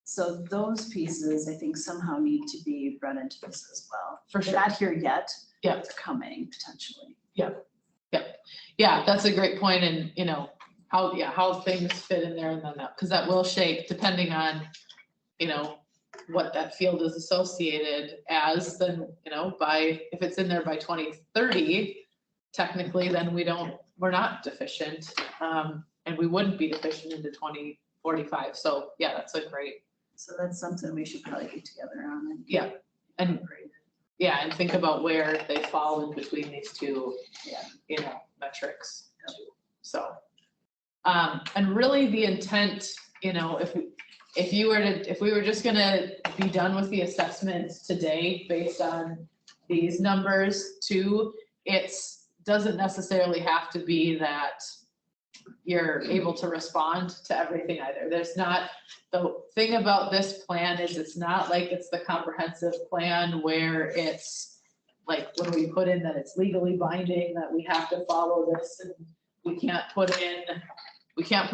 So those pieces, I think, somehow need to be run into this as well. For They're sure. not here yet. Yeah. They're coming potentially. Yeah, that's a great point, and how things fit in there, and then because that will shape depending on, what that field is associated as, then, if it's in there by 2030, technically, then we're not deficient. And we wouldn't be deficient into 2045. So yeah, that's a great. So that's something we should probably get together on and. Yeah, and and think about where they fall in between these two, metrics too. So, and really the intent, if we were just gonna be done with the assessments today based on these numbers too, doesn't necessarily have to be that you're able to respond to everything either. The thing about this plan is it's not like it's the comprehensive plan where it's like when we put in that it's legally binding, that we have to follow this, and we can't put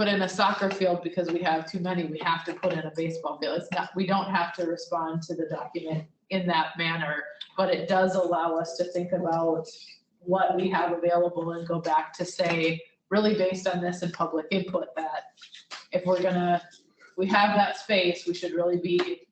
in a soccer field because we have too many. We have to put in a baseball field. We don't have to respond to the document in that manner, but it does allow us to think about what we have available and go back to say, really based on this and public input, that if we have that space, we should really be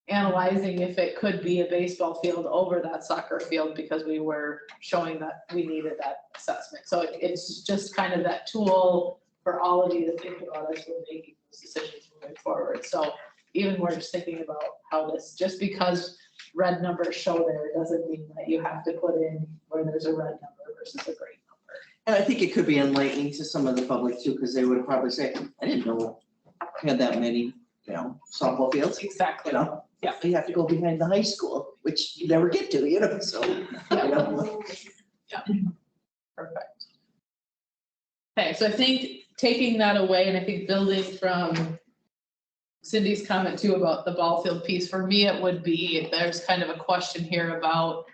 analyzing if it could be a baseball field over that soccer field because we were showing that we needed that assessment. So it's just kind of that tool for all of you to think about as we're making those decisions moving forward. So even we're just thinking about how this, just because red numbers show there, doesn't mean that you have to put in where there's a red number versus a green number. And I think it could be enlightening to some of the public too, because they would probably say, I didn't know we had that many, softball fields, Exactly. Yeah, you have to go behind the high school, which you never get to, so, Perfect. Okay, so I think taking that away, and I think building from Cindy's comment too about the ball field piece, for me, it would be, there's kind of a question here about,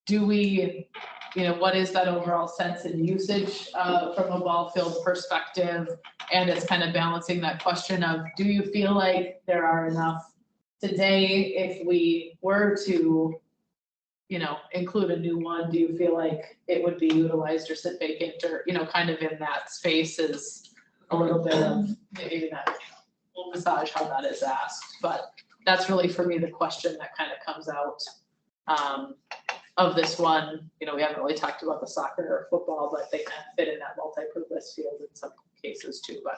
do we, what is that overall sense and usage from a ball field perspective? And it's kind of balancing that question of, do you feel like there are enough today, if we were to, include a new one, do you feel like it would be utilized or sit vacant or, kind of in that space is a little bit of maybe that we'll massage how that is asked, but that's really for me the question that kind of comes out of this one. We haven't really talked about the soccer or football, but they kind of fit in that multi-purpose field in some cases too, but.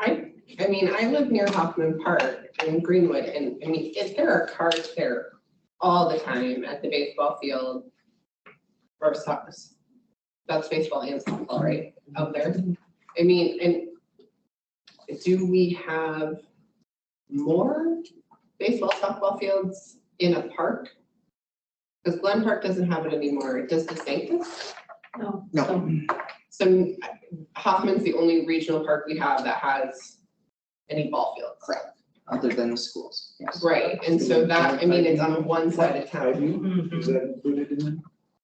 I mean, I live near Hoffman Park in Greenwood, and I mean, there are cars there all the time at the baseball field. Or soccer, that's baseball and softball, right, out there. I mean, and do we have more baseball, softball fields in a park? Because Glen Park doesn't have it anymore. Does the Sanctus? No. So Hoffman's the only regional park we have that has any ball fields. Correct. Other than the schools, yes. Right, and so that, I mean, it's on one side of town. Is that included in it?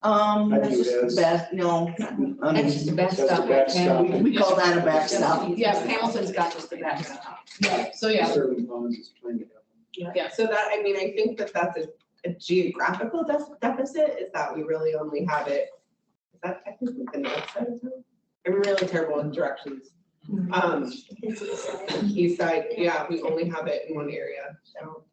That's just Yes. no, I That's just mean, a backstop. That's a backstop. we call that a backstop. Yeah. Hamilton's got just the backstop. Yeah, so yeah, Sterling Ponds is playing it. yeah, So that, I mean, I think that that's a geographical deficit, is that we really only have it, is that technically the north side of town? I'm really terrible with directions. East side, yeah, we only have it in one area, so.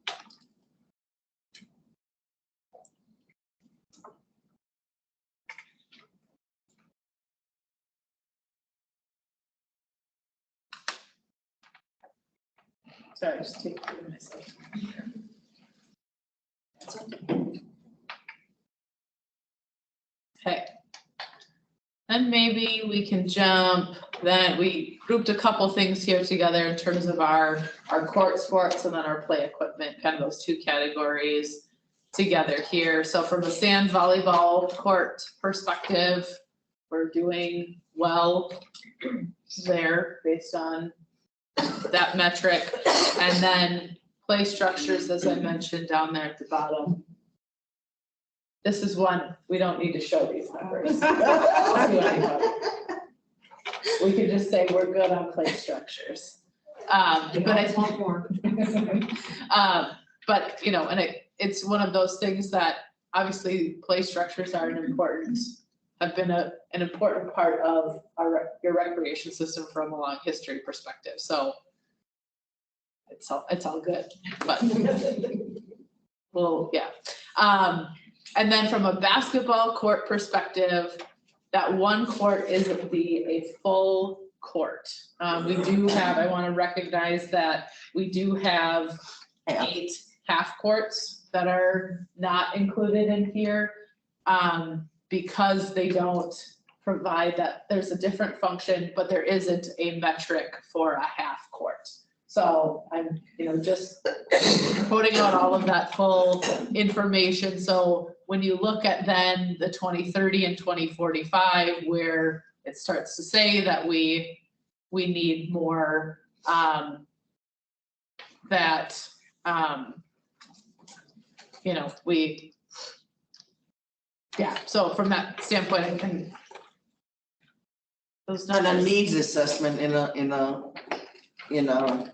sorry, just take myself. Okay. And maybe we can jump, then we grouped a couple things here together in terms of our court sports and then our play equipment, kind of those two categories together here. So from a sand volleyball court perspective, we're doing well there based on that metric. And then play structures, as I mentioned down there at the bottom. This is one, we don't need to show these numbers. We could just say we're good on play structures. But I want more. But, and it's one of those things that obviously play structures are have been an important part of your recreation system from a long history perspective. So it's all good, but well, yeah. And then from a basketball court perspective, that one court isn't a full court. We do have, I want to recognize that we do have 8 half courts that are not included in here because they don't provide that. There's a different function, but there isn't a metric for a half court. So I'm, just putting out all of that full information. So when you look at then the 2030 and 2045, where it starts to say that we need more, so from that standpoint, I can. Those And a numbers. needs assessment in a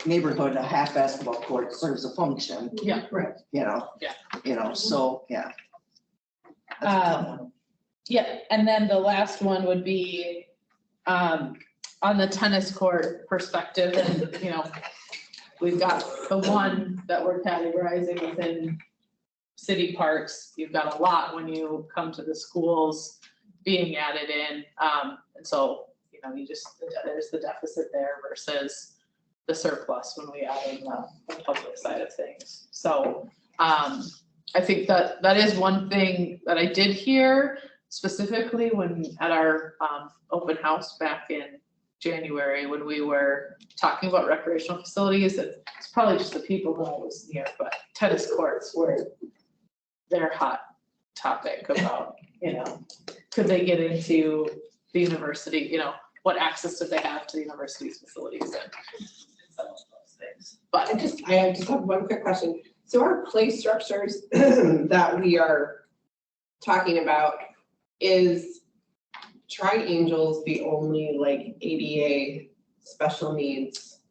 neighborhood, a half basketball court serves a function. Yeah. Right. So, yeah. That's a tough one. Yeah, and then the last one would be on the tennis court perspective, and we've got the one that we're categorizing within city parks. You've got a lot when you come to the schools being added in, and so there's the deficit there versus the surplus when we add in the public side of things. So I think that is one thing that I did hear. specifically when, at our, open house back in January, when we were talking about recreational facilities, it's probably just the people who I was near, but tennis courts were their hot topic about, could they get into the university, what access did they have to the university's facilities and some of those things. But I just have one quick question. So our play structures that we are talking about, is Tri-Angels the only like ADA special needs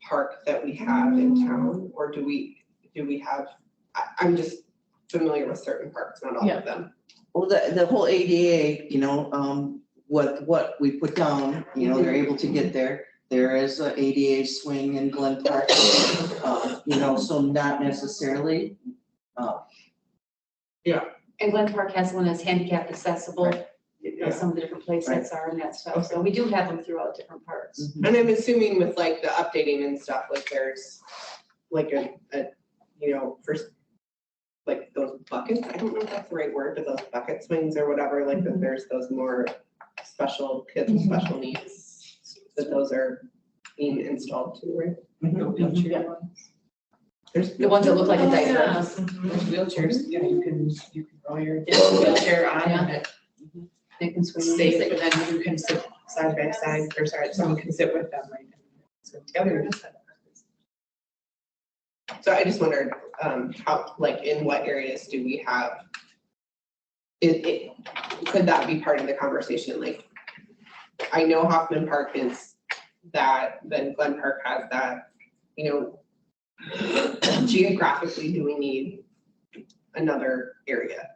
park that we have in town? Or do we have, I'm just familiar with certain parks, not all of them. Well, the whole ADA, what we put down, they're able to get there. There is a ADA swing in Glen Park, so not necessarily. And Glen Park has one that's handicap accessible, as some of the different play sets are and that stuff, so we do have them throughout different parks. And I'm assuming with like the updating and stuff, like there's like a first, like those buckets, I don't know if that's the right word, but those bucket swings or whatever, like that there's those more special kids with special needs, that those are being installed too, right? There's The ones that look like a diaper. There's wheelchairs, you can roll your wheelchair on and They can swing. it's safe, and then you can sit side by side, or sorry, someone can sit with them, like, swim together. So I just wondered, how, like, in what areas do we have? Could that be part of the conversation? Like, I know Hoffman Park is that, then Glen Park has that, geographically, do we need another area?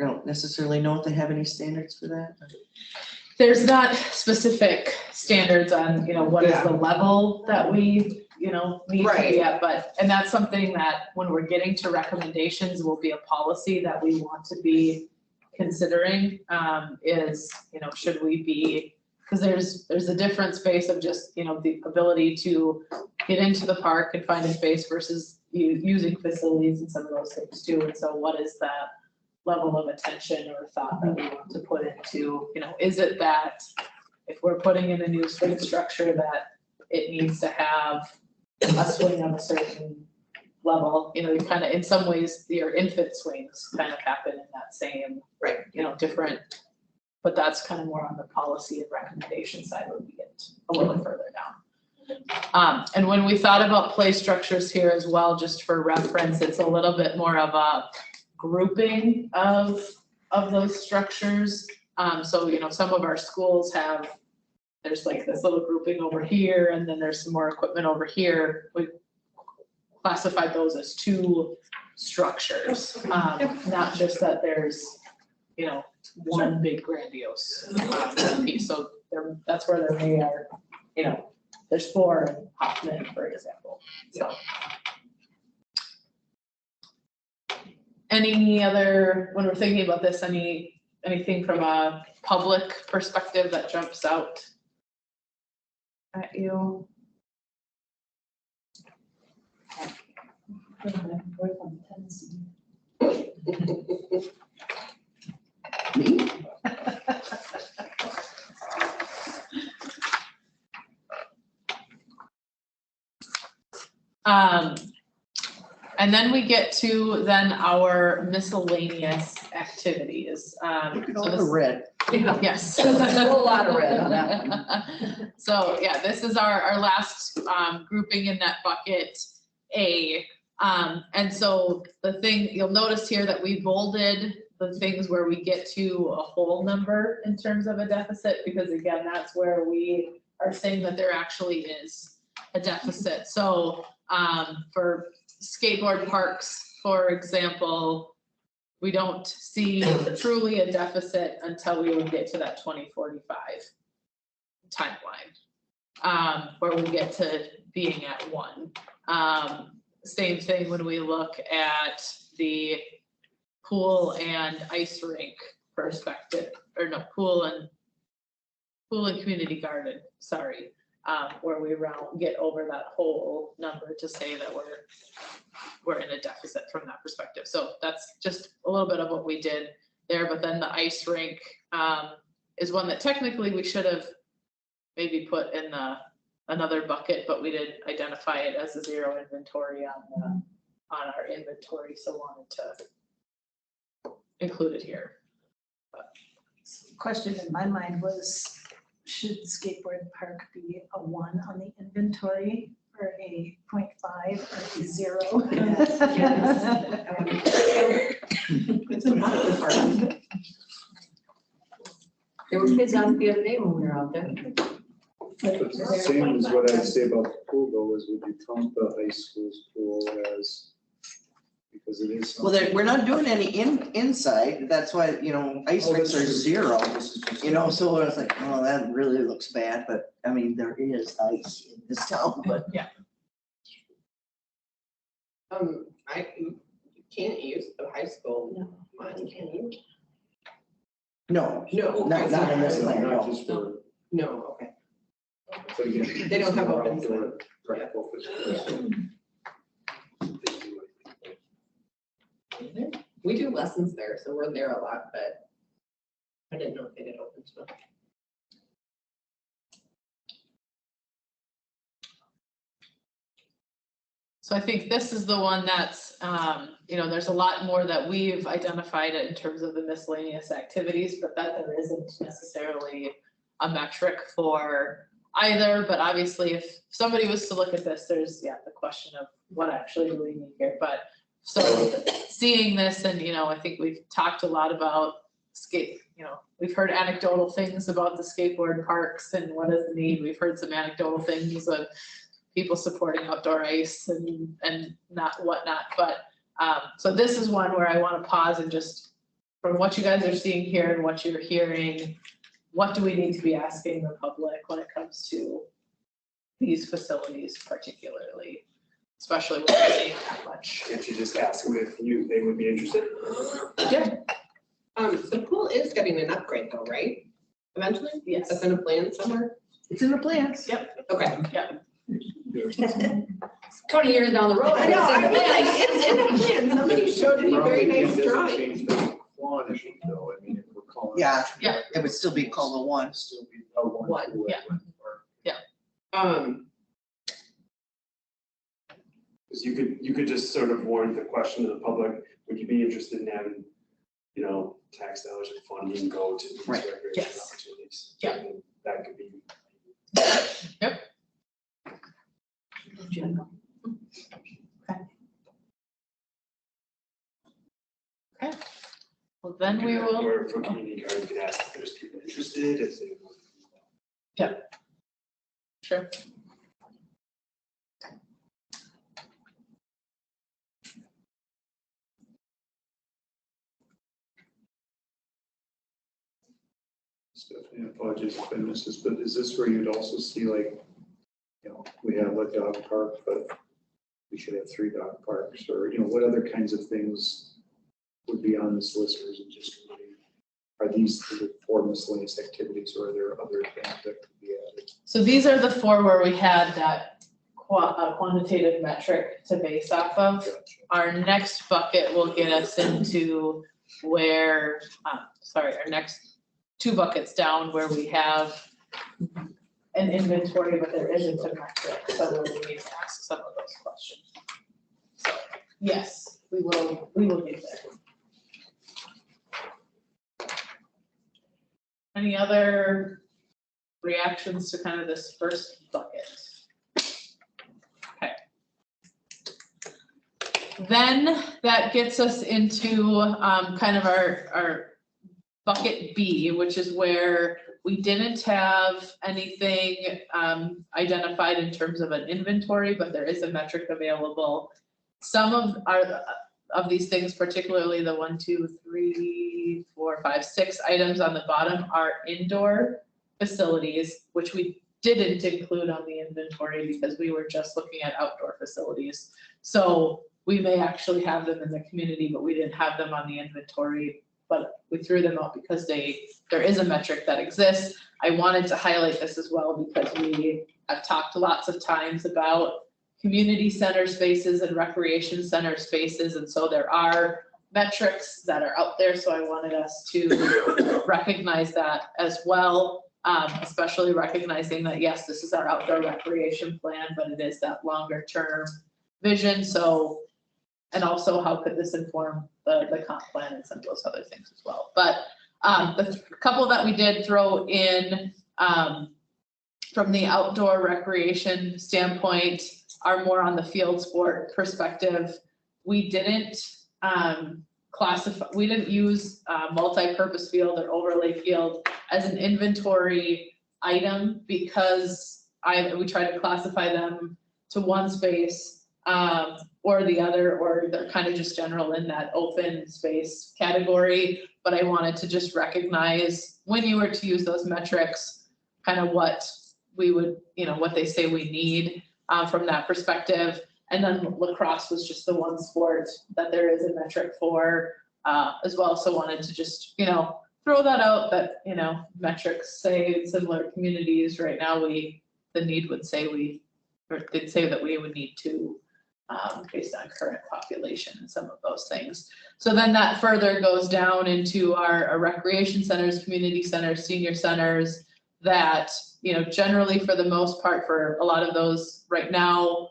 I don't necessarily know if they have any standards for that. there's not specific standards on, what is the level that we, need to be at, but, and that's something that when we're getting to recommendations will be a policy that we want to be considering, is, should we be, because there's a different space of just, the ability to get into the park and find a space versus using facilities and some of those things too. And so what is that level of attention or thought that we want to put into, is it that if we're putting in a new swing structure that it needs to have a swing of a certain level, you kind of, in some ways, your infant swings kind of happen in that same, different, but that's kind of more on the policy and recommendation side when we get a little further down. And when we thought about play structures here as well, just for reference, it's a little bit more of a grouping of those structures. So, some of our schools have, there's like this little grouping over here, and then there's some more equipment over here. We classified those as two structures, not just that there's, one big grandiose piece. So that's where they are, there's four in Hoffman, for example. So. Any other, when we're thinking about this, anything from a public perspective that jumps out at you? Me? And then we get to our miscellaneous activities. All the red. Yes. A whole lot of red on that one. So, this is our last grouping in that bucket A. And so the thing, you'll notice here that we bolded the things where we get to a whole number in terms of a deficit, because again, that's where we are saying that there actually is a deficit. So for skateboard parks, for example, we don't see truly a deficit until we would get to that 2045 timeline, where we get to being at 1. Same thing when we look at the pool and ice rink perspective, or no, pool and community garden, sorry, where we get over that whole number to say that we're we're in a deficit from that perspective. So that's just a little bit of what we did there, but then the ice rink, is one that technically we should have maybe put in another bucket, but we did identify it as a zero inventory on our inventory, so wanted to include it here. Question in my mind was, should skateboard park be a 1 on the inventory or a 0.5 or a 0? It's a lot of parking. There were kids out the other day when we were out there. Same as what I say about the pool though, is would you count the high school's pool as, because it is. Well, we're not doing any inside, that's why, ice Oh, rinks that's are true. 0, This is just- so I was like, oh, that really looks bad, but I mean, there is ice in this town, but. You can't use the high school. One, can you? No, No. not in this No, plan, not no. just for, No, okay. but again. They don't have it's more open outdoor practical facilities. We do lessons there, so we're there a lot, but I didn't know if they did open stuff. So I think this is the one that's, there's a lot more that we've identified in terms of the miscellaneous activities, but that there isn't necessarily a metric for either, but obviously if somebody was to look at this, there's, the question of what actually do we need here, but so seeing this and, I think we've talked a lot about we've heard anecdotal things about the skateboard parks and what is the need. We've heard some anecdotal things of people supporting outdoor ice and not whatnot, but so this is one where I want to pause and just, from what you guys are seeing here and what you're hearing, what do we need to be asking the public when it comes to these facilities particularly, especially when we're seeing that much? Can't you just ask them if they would be interested? The pool is getting an upgrade though, right? Eventually? Yes. That's in a plan somewhere? It's in the plans. Okay. 20 years down the road. I know, I was like, it's in a plan. Somebody showed me a very nice Probably doesn't drawing. change the quantity though, I mean, if we're calling. Yeah, Yeah. it would still be called a 1. Still be a one. One, pool at yeah. one park. Because you could just sort of warn the question to the public, would you be interested in having, tax dollars and funding go to these Right. recreation Yes. opportunities? Yeah. And that could be. Well, then we will. Or for community garden, you could ask if there's people interested, if they. Sure. Stephanie, I apologize if I missed this, but is this where you'd also see like, we have a dog park, but we should have 3 dog parks, or, what other kinds of things would be on this list, or is it just, are these the 4 miscellaneous activities, or are there other things that could be added? So these are the 4 where we had that quantitative metric to base off of. Gotcha. Our next bucket will get us into where, our next 2 buckets down where we have an inventory, but there isn't a metric, so we need to ask some of those questions. So, yes, we will get there. Any other reactions to kind of this first bucket? Okay. Then that gets us into kind of our bucket B, which is where we didn't have anything identified in terms of an inventory, but there is a metric available. Some of these things, particularly the 1, 2, 3, 4, 5, 6 items on the bottom, are indoor facilities, which we didn't include on the inventory because we were just looking at outdoor facilities. So we may actually have them in the community, but we didn't have them on the inventory. But we threw them out because there is a metric that exists. I wanted to highlight this as well because we have talked lots of times about community center spaces and recreation center spaces. And so there are metrics that are out there. So I wanted us to recognize that as well. Especially recognizing that, yes, this is our outdoor recreation plan, but it is that longer term vision. So, and also how could this inform the comp plan and some of those other things as well. But the couple that we did throw in from the outdoor recreation standpoint are more on the field sport perspective. We didn't classify, we didn't use multi-purpose field or overlay field as an inventory item because we tried to classify them to one space or the other, or they're kind of just general in that open space category. But I wanted to just recognize when you were to use those metrics, kind of what we would, what they say we need from that perspective. And then lacrosse was just the one sport that there is a metric for as well. So wanted to just, throw that out that, metrics say similar communities right now, the need would say they'd say that we would need to based on current population and some of those things. So then that further goes down into our recreation centers, community centers, senior centers that, generally for the most part, for a lot of those right now,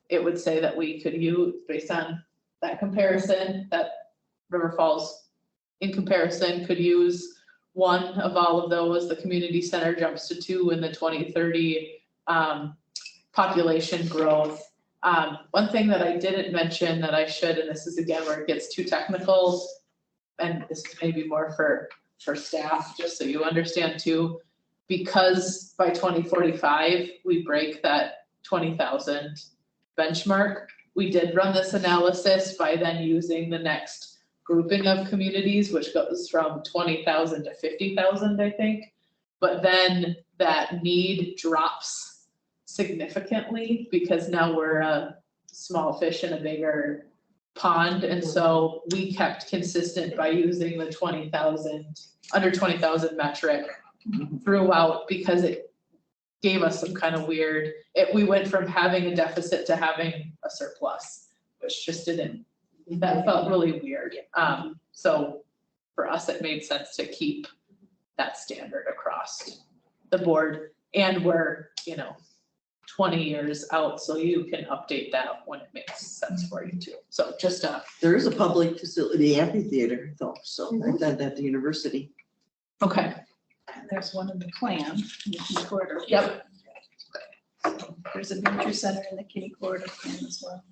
it would say that we could use, based on that comparison, that River Falls in comparison could use one of all of those. The community center jumps to 2 in the 2030 population growth. One thing that I didn't mention that I should, and this is again where it gets too technical, and this is maybe more for staff, just so you understand too, because by 2045, we break that 20,000 benchmark. We did run this analysis by then using the next grouping of communities, which goes from 20,000 to 50,000, I think. But then that need drops significantly because now we're a small fish in a bigger pond. And so we kept consistent by using the 20,000, under 20,000 metric throughout because it gave us some kind of weird, we went from having a deficit to having a surplus, which just that felt really weird. So for us, it made sense to keep that standard across the board. And we're, 20 years out, so you can update that when it makes sense for you too. So just There is a public facility amphitheater though, so that at the university. okay. There's one in the plan, in the Kitty Corridor. Yep. There's a nature center in the Kitty Corridor plan as well.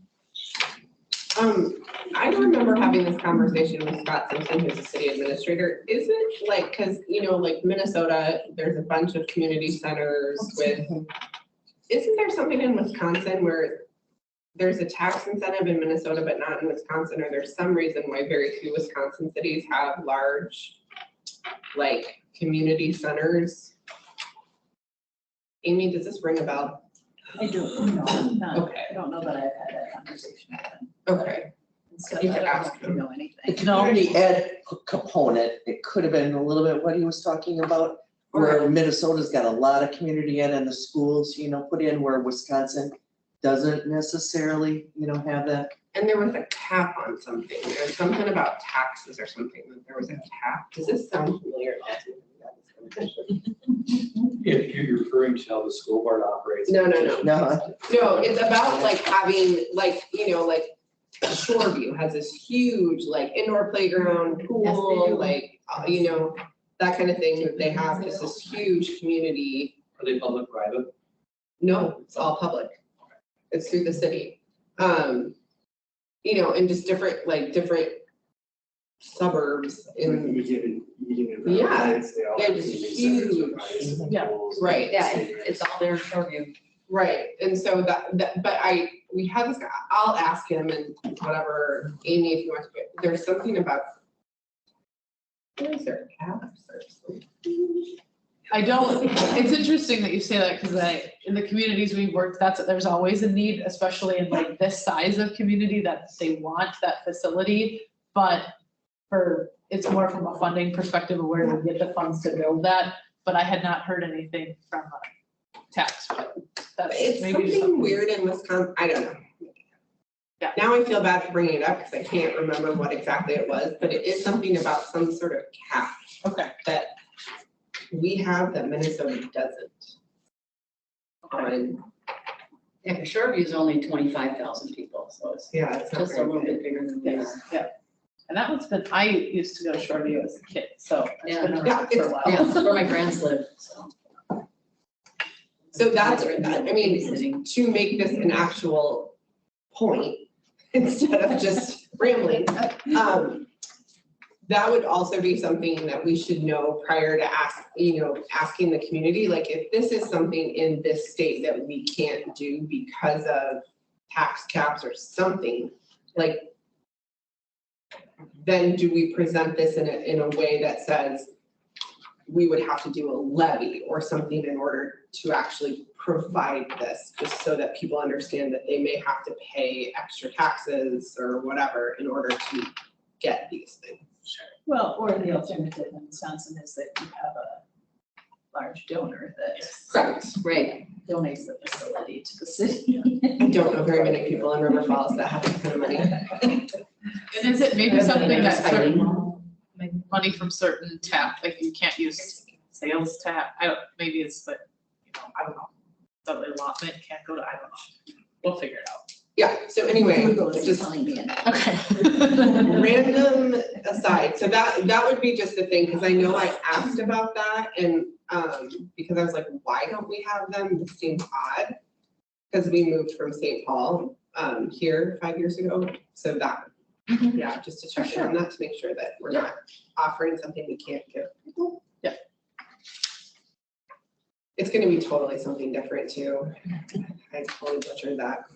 I remember having this conversation with Scott Simpson, who's the city administrator. Is it like, cause like Minnesota, there's a bunch of community centers with, isn't there something in Wisconsin where there's a tax incentive in Minnesota, but not in Wisconsin, or there's some reason why very few Wisconsin cities have large, like, community centers? Amy, does this ring a bell? I don't know, Okay. I don't know that I've had that conversation with them. Okay. So You I could don't know ask if you them. know anything. The community ed component, it could have been a little bit what he was talking about, where Minnesota's got a lot of community ed and the schools, put in where Wisconsin doesn't necessarily, have that. And there was a cap on something. There's something about taxes or something, that there was a cap. Does this sound familiar? If you're referring to how the school board operates. No. No, No, it's about like having, like Shoreview has this huge, like, indoor playground, pool, like, that kind of thing. They have just this huge community. Are they public, private? No, it's all public. It's through the city. And just different suburbs in, Eating and Yeah, they all they're have just community centers huge. with ice and Yeah. pools. Right. Yeah, it's all there in Shoreview. right, and so but we had this guy, I'll ask him and whatever, Amy, if you want to, but there's something about. Is there caps or something? It's interesting that you say that because in the communities we've worked, there's always a need, especially in like this size of community that they want that facility. But it's more from a funding perspective of where we get the funds to build that. But I had not heard anything from a tax, but that's It's maybe something weird in Wisconsin, I don't know. Yeah. Now I feel bad for bringing it up because I can't remember what exactly it was, but it is something about some sort of cap Okay, that we have that Minnesota doesn't. On, Yeah, because Shoreview is only 25,000 people, so it's yeah, it's not just a little very bit bigger than yeah, this. yeah. And that one's been, I used to go to Shoreview as a kid, so it's Yeah. been Yeah, around for a while. Yeah, where my grands live, so. So that's, I mean, to make this an actual point, instead of just rambling, that would also be something that we should know prior to asking the community, like if this is something in this state that we can't do because of tax caps or something, like, then do we present this in a way that says we would have to do a levy or something in order to actually provide this, just so that people understand that they may have to pay extra taxes or whatever in order to get these things. Well, or the alternative in Wisconsin is that you have a large donor that Correct. Right. donates the facility to the city. I don't know very many people in River Falls that have that kind of money. And is it maybe something that certain, like money from certain tap, like you can't use sales tap, I don't, maybe it's like, I don't know. The allotment can't go to, I don't know, we'll figure it out. Yeah, so anyway, Google is just telling me. Okay. random aside, so that would be just the thing, because I know I asked about that and because I was like, why don't we have them? This seems odd. Because we moved from St. Paul here 5 years ago, so that, yeah, just to check in on that to make sure that we're not offering something we can't give people. Yeah. It's gonna be totally something different too. I totally butchered that.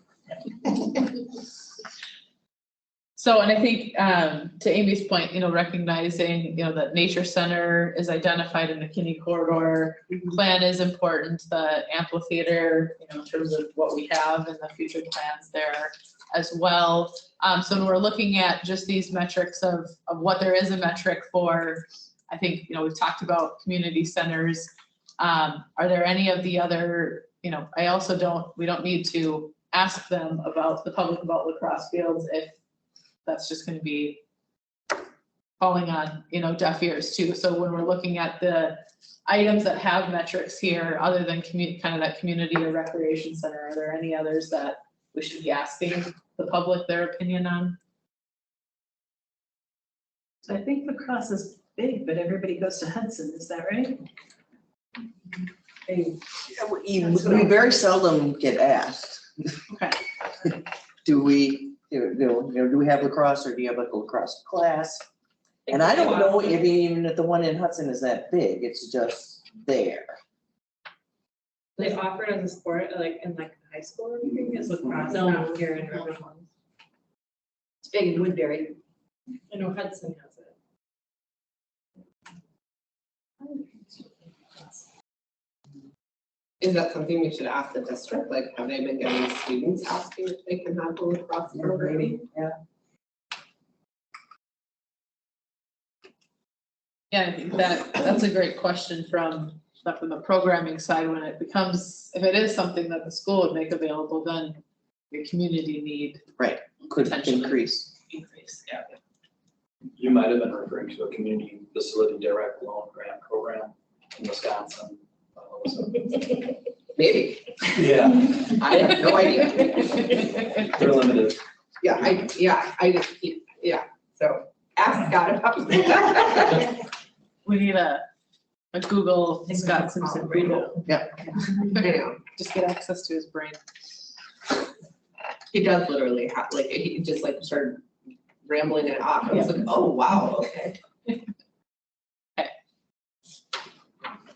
So, and I think, to Amy's point, recognizing, that nature center is identified in the Kinney corridor. Plan is important, the amphitheater, in terms of what we have and the future plans there as well. So when we're looking at just these metrics of what there is a metric for, I think, we've talked about community centers. Are there any of the other, we don't need to ask them about the public about lacrosse fields if that's just gonna be falling on, deaf ears too. So when we're looking at the items that have metrics here, other than kind of that community or recreation center, are there any others that we should be asking the public their opinion on? So I think lacrosse is big, but everybody goes to Hudson, is that right? We very seldom get asked. Okay. Do we have lacrosse or do you have like a lacrosse class? And I don't know if even the one in Hudson is that big, it's just there. They offer it as a sport, like in like high school or anything, is lacrosse No. out here in River Falls. It's big in Woodbury. I know Hudson has it. Is that something we should ask the district? Like, have they been getting students asking if they can have the lacrosse programming? Yeah, I think that's a great question from the programming side, when it becomes, if it is something that the school would make available, then your community need Could Potentially. increase. increase, yeah. You might have been referring to a community facility direct loan grant program in Wisconsin. Maybe. Yeah, I have no idea. they're limited. So ask Scott about that. We need a Google Scott Simpson reader. I know. Just get access to his brain. He does literally have, like, he just like started rambling it off. I was like, oh, wow, okay.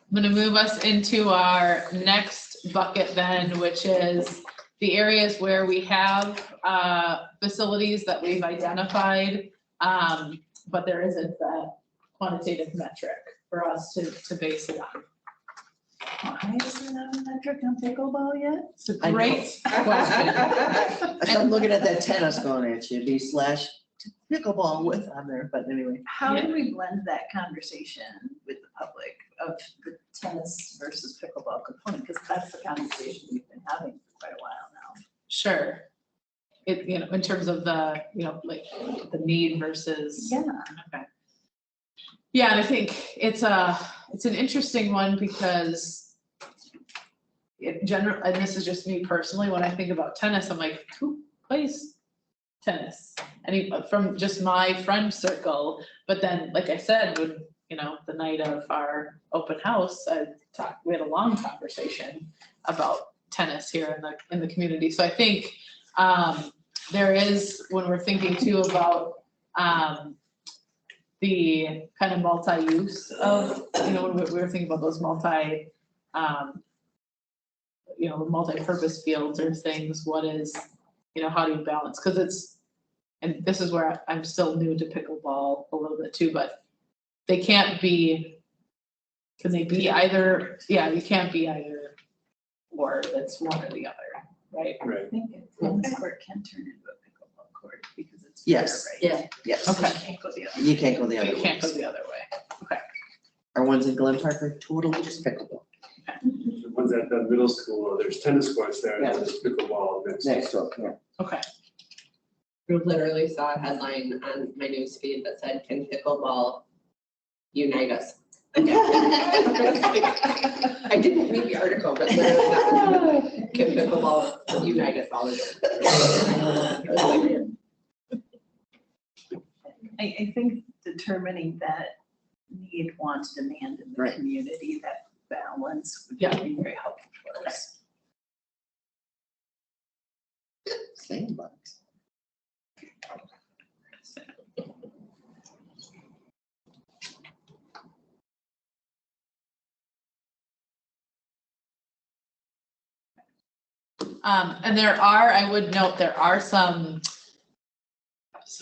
I'm gonna move us into our next bucket then, which is the areas where we have facilities that we've identified, but there isn't that quantitative metric for us to base it on. Why is there not a metric on pickleball yet? It's a I know. great question. I started looking at that tennis going at you, be slash pickleball with on there, but anyway. How do we blend that conversation with the public of the tennis versus pickleball component, because that's the conversation we've been having for quite a while now. Sure. It, you know, in terms of the, you know, like the need versus. Yeah. Okay. Yeah, and I think it's an interesting one because in general, and this is just me personally, when I think about tennis, I'm like, who plays tennis? From just my friend circle, but then, like I said, when, you know, the night of our open house, we had a long conversation about tennis here in the community. So I think there is, when we're thinking too about the kind of multi-use of, you know, when we were thinking about those you know, multi-purpose fields or things, what is, you know, how do you balance? Because it's, and this is where I'm still new to pickleball a little bit too, but they can't be, can they be either? Yeah, you can't be either or, that's one or the other, right? Right. I think a tennis court can turn into a pickleball court because it's. Yes. bigger, right? Yeah. Yes, Okay. You can't go the other. you can't go the other You can't go way. the other way. Our ones in Glen Park are totally just pickleball The ones at the middle school, there's tennis courts there, and there's pickleball next. next to it, yeah. Okay. I literally saw a headline on my news feed that said, "Can pickleball unite us?" I didn't read the article, but literally that was, "Can pickleball unite us all?" I think determining that need, want, demand in the Right. community, that balance would Yeah. be very helpful for us. Sandbox. And there are, I would note, there are some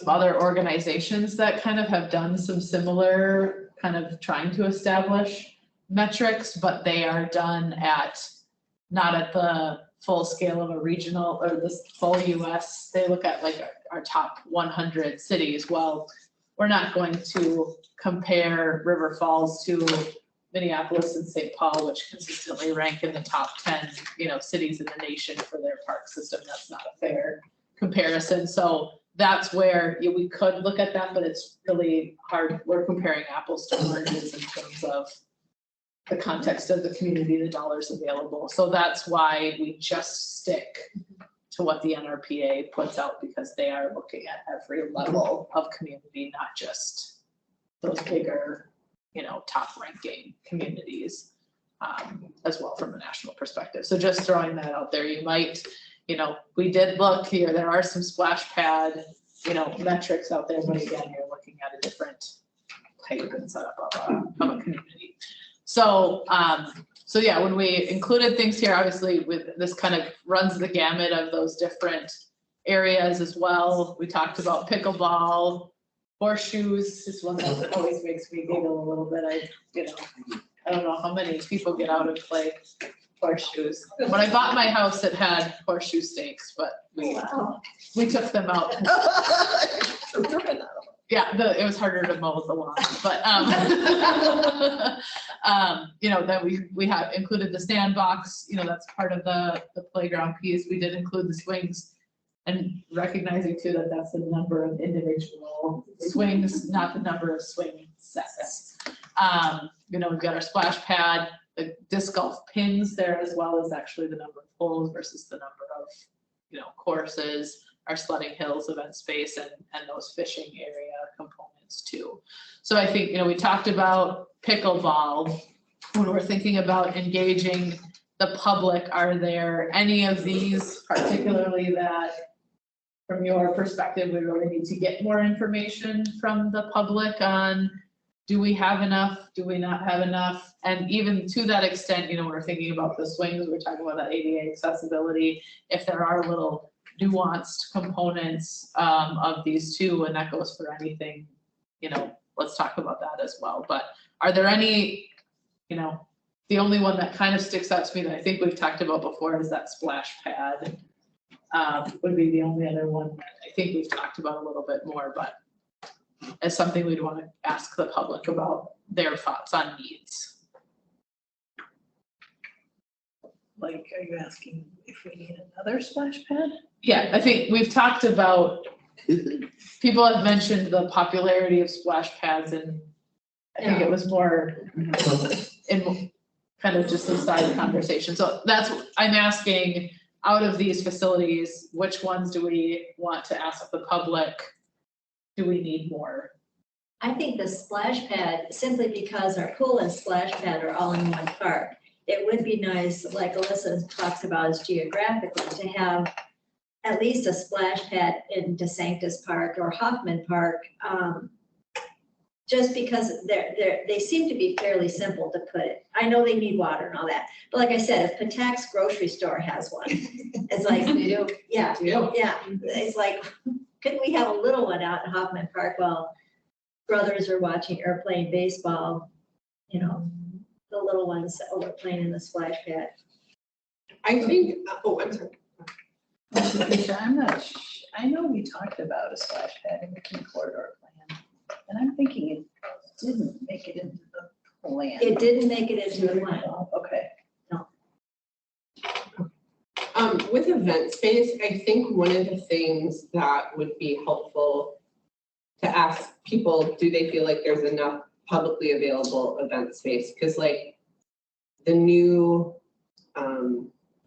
other organizations that kind of have done some similar kind of trying to establish metrics, but they are done not at the full scale of a regional or the full US. They look at like our top 100 cities. Well, we're not going to compare River Falls to Minneapolis and St. Paul, which consistently rank in the top 10, you know, cities in the nation for their park system. That's not a fair comparison. So that's where we could look at that, but it's really hard. We're comparing apples to oranges in terms of the context of the community, the dollars available. So that's why we just stick to what the NRPA puts out, because they are looking at every level of community, not just those bigger, you know, top ranking communities, as well from a national perspective. So just throwing that out there, you might, you know, we did look here, there are some splash pad, you know, metrics out there, but again, you're looking at a different type and setup of a community. So, so yeah, when we included things here, obviously with this kind of runs the gamut of those different areas as well. We talked about pickleball, horseshoes is one that always makes me giggle a little bit. I don't know how many people get out and play horseshoes. When I bought my house, it had horseshoe stakes, but we took them out. Yeah, it was harder to mow the lawn, but, you know, that we have included the sandbox, you know, that's part of the playground piece. We did include the swings, and recognizing too that that's the number of individual swings, not the number of swing sets. You know, we've got our splash pad, the disc golf pins there, as well as actually the number of holes versus the number of, you know, courses, our sledding hills, event space, and those fishing area components too. So I think, you know, we talked about pickleball. When we're thinking about engaging the public, are there any of these particularly that, from your perspective, we really need to get more information from the public on? Do we have enough? Do we not have enough? And even to that extent, you know, when we're thinking about the swings, we're talking about that ADA accessibility. If there are little nuanced components of these two, and that goes for anything, you know, let's talk about that as well. But are there any, you know, the only one that kind of sticks out to me that I think we've talked about before is that splash pad. Would be the only other one that I think we've talked about a little bit more, but as something we'd want to ask the public about their thoughts on needs. Like, are you asking if we need another splash pad? Yeah, I think we've talked about, people have mentioned the popularity of splash pads, and I think it was more in kind of just a side conversation. So that's, I'm asking, out of these facilities, which ones do we want to ask the public? Do we need more? I think the splash pad, simply because our pool and splash pad are all in one park, it would be nice, like Alyssa talks about, is geographically, to have at least a splash pad in DeSanctis Park or Hoffman Park. Just because they seem to be fairly simple to put it. I know they need water and all that, but like I said, if Patak's grocery store has one, it's like, They do. yeah, yeah, it's like, couldn't we have a little one out in Hoffman Park while brothers are watching or playing baseball? You know, the little ones over playing in the splash pad. I think, oh, I'm sorry. I'm not, I know we talked about a splash pad in the King Corridor plan, and I'm thinking it didn't make it into the plan. It didn't make it into the plan. Okay. With event space, I think one of the things that would be helpful to ask people, do they feel like there's enough publicly available event space? Because like the new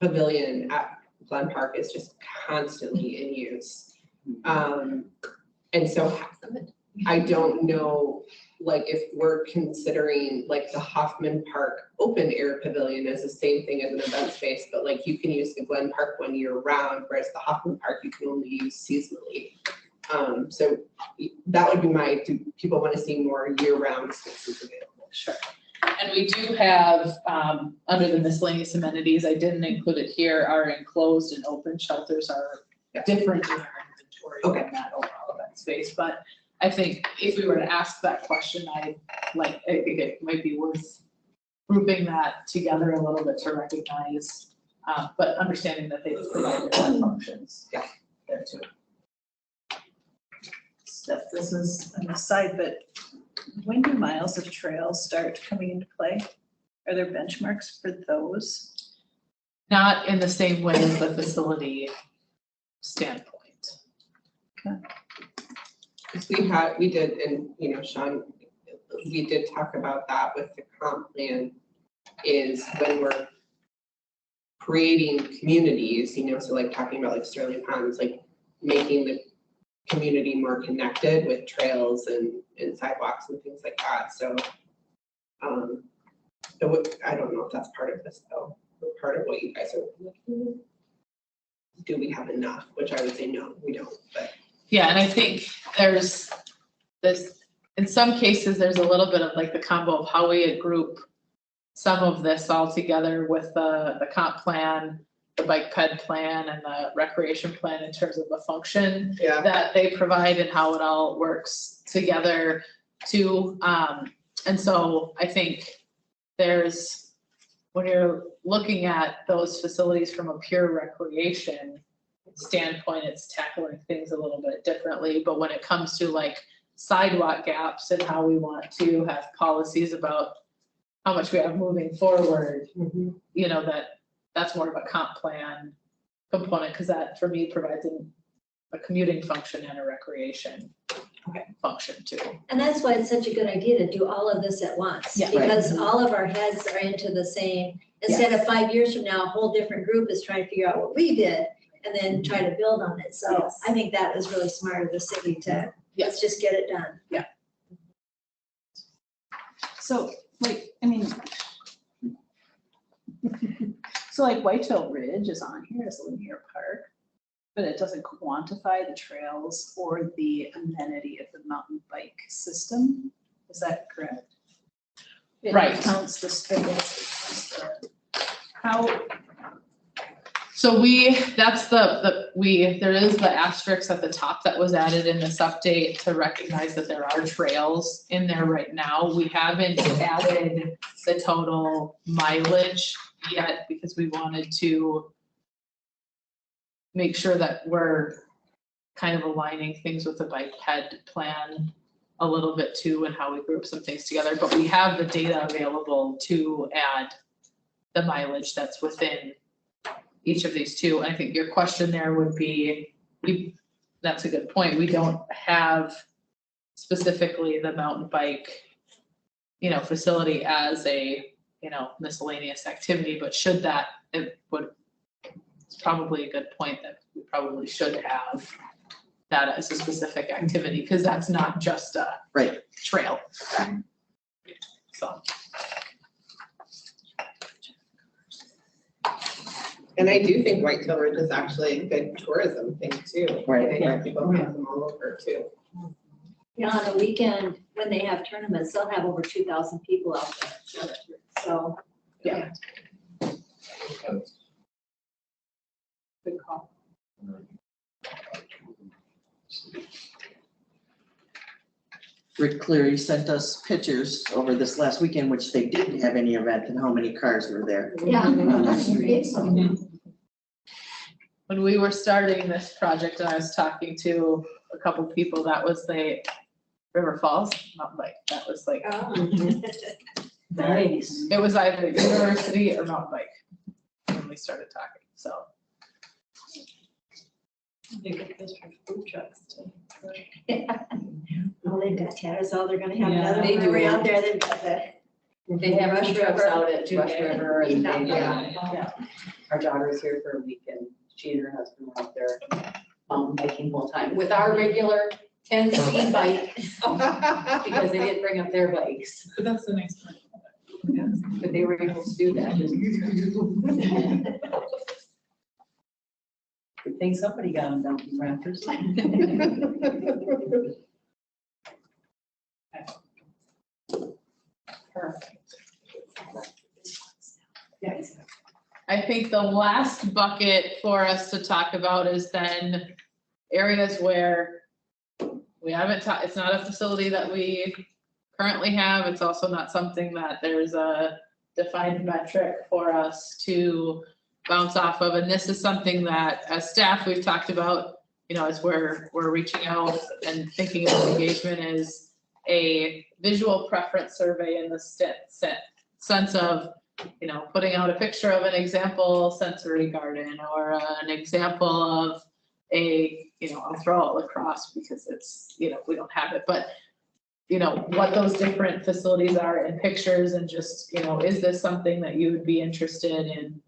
pavilion at Glen Park is just constantly in use. And so I don't know, like if we're considering like the Hoffman Park open air pavilion as the same thing as an event space, but like you can use the Glen Park one year round, whereas the Hoffman Park you can only use seasonally. So that would be my, do people want to see more year round spaces available? Sure. And we do have, under the miscellaneous amenities, I didn't include it here, our enclosed and open shelters are different in our inventory than that overall event space. But I think if we were to ask that question, I think it might be worth grouping that together a little bit to recognize, but understanding that they provide different functions. Yeah. There too. Steph, this is an aside, but when do miles of trails start coming into play? Are there benchmarks for those? Not in the same way as the facility standpoint. Because we did, and you know, Sean, we did talk about that with the comp plan, is when we're creating communities, you know, so like talking about like Sterling Ponds, like making the community more connected with trails and sidewalks and things like that. So I don't know if that's part of this though, or part of what you guys are looking at. Do we have enough? Which I would say no, we don't, but. Yeah, and I think there's this, in some cases, there's a little bit of like the combo of how we group some of this all together with the comp plan, the bike ped plan, and the recreation plan in terms of the function that they provide and how it all works together too. And so I think there's, when you're looking at those facilities from a pure recreation standpoint, it's tackling things a little bit differently. But when it comes to like sidewalk gaps and how we want to have policies about how much we have moving forward, you know, that's more of a comp plan component, because that for me provides a commuting function and a recreation function too. And that's why it's such a good idea to do all of this at once. Yeah. Because all of our heads are into the same, instead of 5 years from now, a whole different group is trying to figure out what we did and then try to build on it. So I think that was really smart of the city to, let's just get it done. Yeah. So like, I mean, so like Whitetail Ridge is on here as a linear park, but it doesn't quantify the trails or the amenity of the mountain bike system. Is that correct? It Right. counts the space. How, So that's there is the asterisk at the top that was added in this update to recognize that there are trails in there right now. We haven't added the total mileage yet because we wanted to make sure that we're kind of aligning things with the bike ped plan a little bit too, and how we group some things together. But we have the data available to add the mileage that's within each of these two. And I think your question there would be, that's a good point. We don't have specifically the mountain bike, facility as a, miscellaneous activity, but should that, it's probably a good point that we probably should have that as a specific activity, because that's not just a Right. trail. So. And I do think Whitetail Ridge is actually a good tourism thing too. Right. I think people come from all over too. Yeah, on the weekend, when they have tournaments, they'll have over 2,000 people out there. So, Yeah. Good call. Rick Cleary sent us pictures over this last weekend, which they didn't have any event, and how many cars were there. yeah. on the street. When we were starting this project and I was talking to a couple people, that was the River Falls mountain bike. That was like, Nice. it was either university or mountain bike when we started talking, so. They get this for food trucks too. Well, they've got Tattersall, they're gonna have Yeah, another they do. brewery out there, they've got the. They have Rush food trucks River. out at Rush River and they, Yeah. our daughter's here for a weekend. She and her husband were out there mountain biking full time with our regular 10-speed bike because they didn't bring up their bikes. But that's the nice part. But they were able to do that. Good thing somebody got them down from rafters. Perfect. Yes. I think the last bucket for us to talk about is then areas where we haven't it's not a facility that we currently have. It's also not something that there's a defined metric for us to bounce off of. And this is something that as staff, we've talked about, as we're reaching out and thinking about engagement, is a visual preference survey in the sense of, putting out a picture of an example sensory garden or an example of I'll throw out lacrosse because it's, we don't have it, but what those different facilities are in pictures and just, is this something that you would be interested in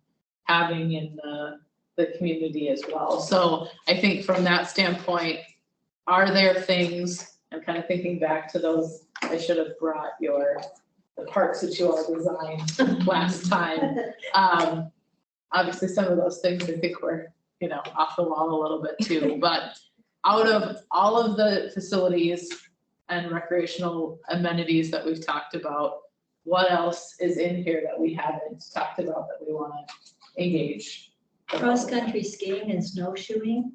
having in the community as well? So I think from that standpoint, are there things, I'm kind of thinking back to those, I should have brought the parks that you all designed last time. Obviously, some of those things I think were, off the wall a little bit too, but out of all of the facilities and recreational amenities that we've talked about, what else is in here that we haven't talked about that we want to engage? Cross-country skiing and snowshoeing.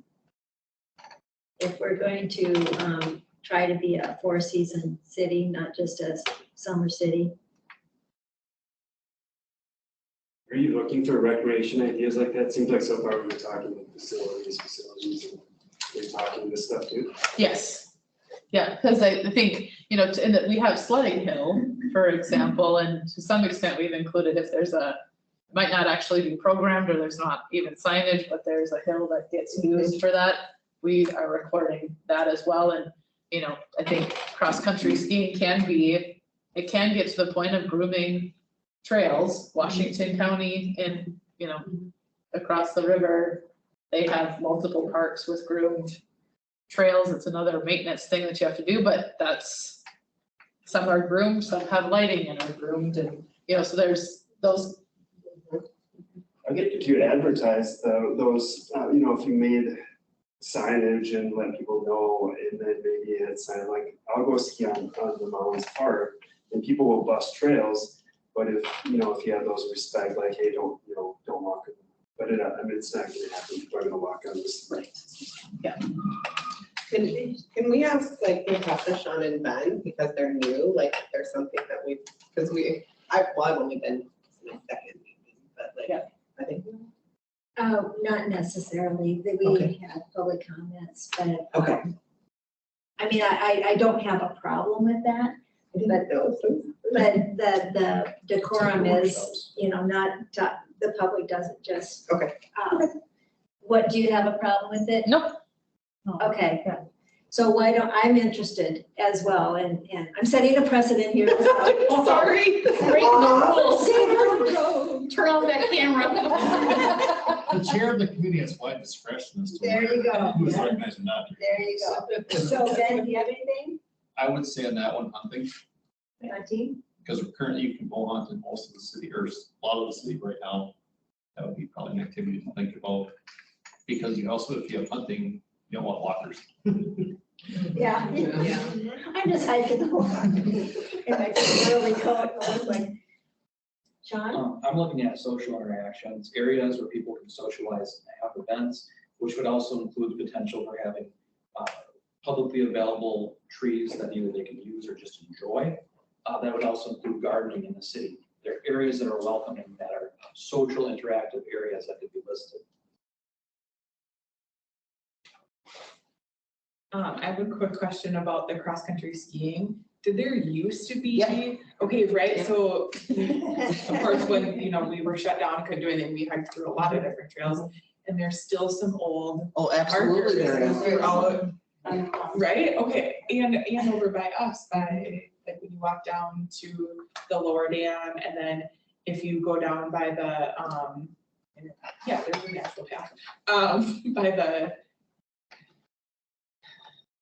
If we're going to try to be a four-season city, not just a summer city. Are you looking for recreation ideas like that? Seems like so far we were talking facilities, and we're talking this stuff too. Yes. Yeah, because I think, and that we have Sledding Hill, for example, and to some extent we've included if there's might not actually be programmed or there's not even signage, but there's a hill that gets used for that. We are recording that as well. And, I think cross-country skiing can get to the point of grooming trails. Washington County and, across the river, they have multiple parks with groomed trails. It's another maintenance thing that you have to do, but some are groomed, some have lighting and are groomed and, so there's those. I get if you advertise those, if you made signage and let people know, and then maybe it's sign like, I'll go ski on the Mounds Park, and people will bust trails. But if you have those respect, like, hey, don't walk. But it's not gonna happen. People are gonna walk on this. Right. Can we ask like Natasha, Sean and Ben, because they're new, like if there's something that I've only been my second meeting, but like, Yeah. I think. Not necessarily, that we Okay. had public comments, but. Okay. I mean, I don't have a problem with that, But the decorum is, not, the public doesn't just. Okay. What, do you have a problem with it? Nope. Okay. So why don't, I'm interested as well, and I'm setting a precedent here. Sorry. Breaking the rules. Turn off that camera. The chair of the committee has wide discretion as to There you go. who is recognized and not. There you go. So Ben, do you have anything? I would say on that one, hunting, Team? because currently you can go hunt in most of the city, or a lot of the city right now. That would be probably an activity to think about, because you also, if you have hunting, you don't want walkers. Yeah. I'm just hiking the whole time. In my early coat, like. Sean? I'm looking at social interactions, areas where people can socialize and have events, which would also include the potential for having publicly available trees that either they can use or just enjoy. That would also include gardening in the city. There are areas that are welcoming, that are social interactive areas that could be listed. I have a quick question about the cross-country skiing. Did there used to be? Yeah. Okay, right, so of course, when, we were shut down, couldn't do anything, we hiked through a lot of different trails. And there's still some old Oh, absolutely there is. markers throughout, right? Okay, and over by us, like when you walk down to the lower dam, and then if you go down by the, there's a natural path. By the,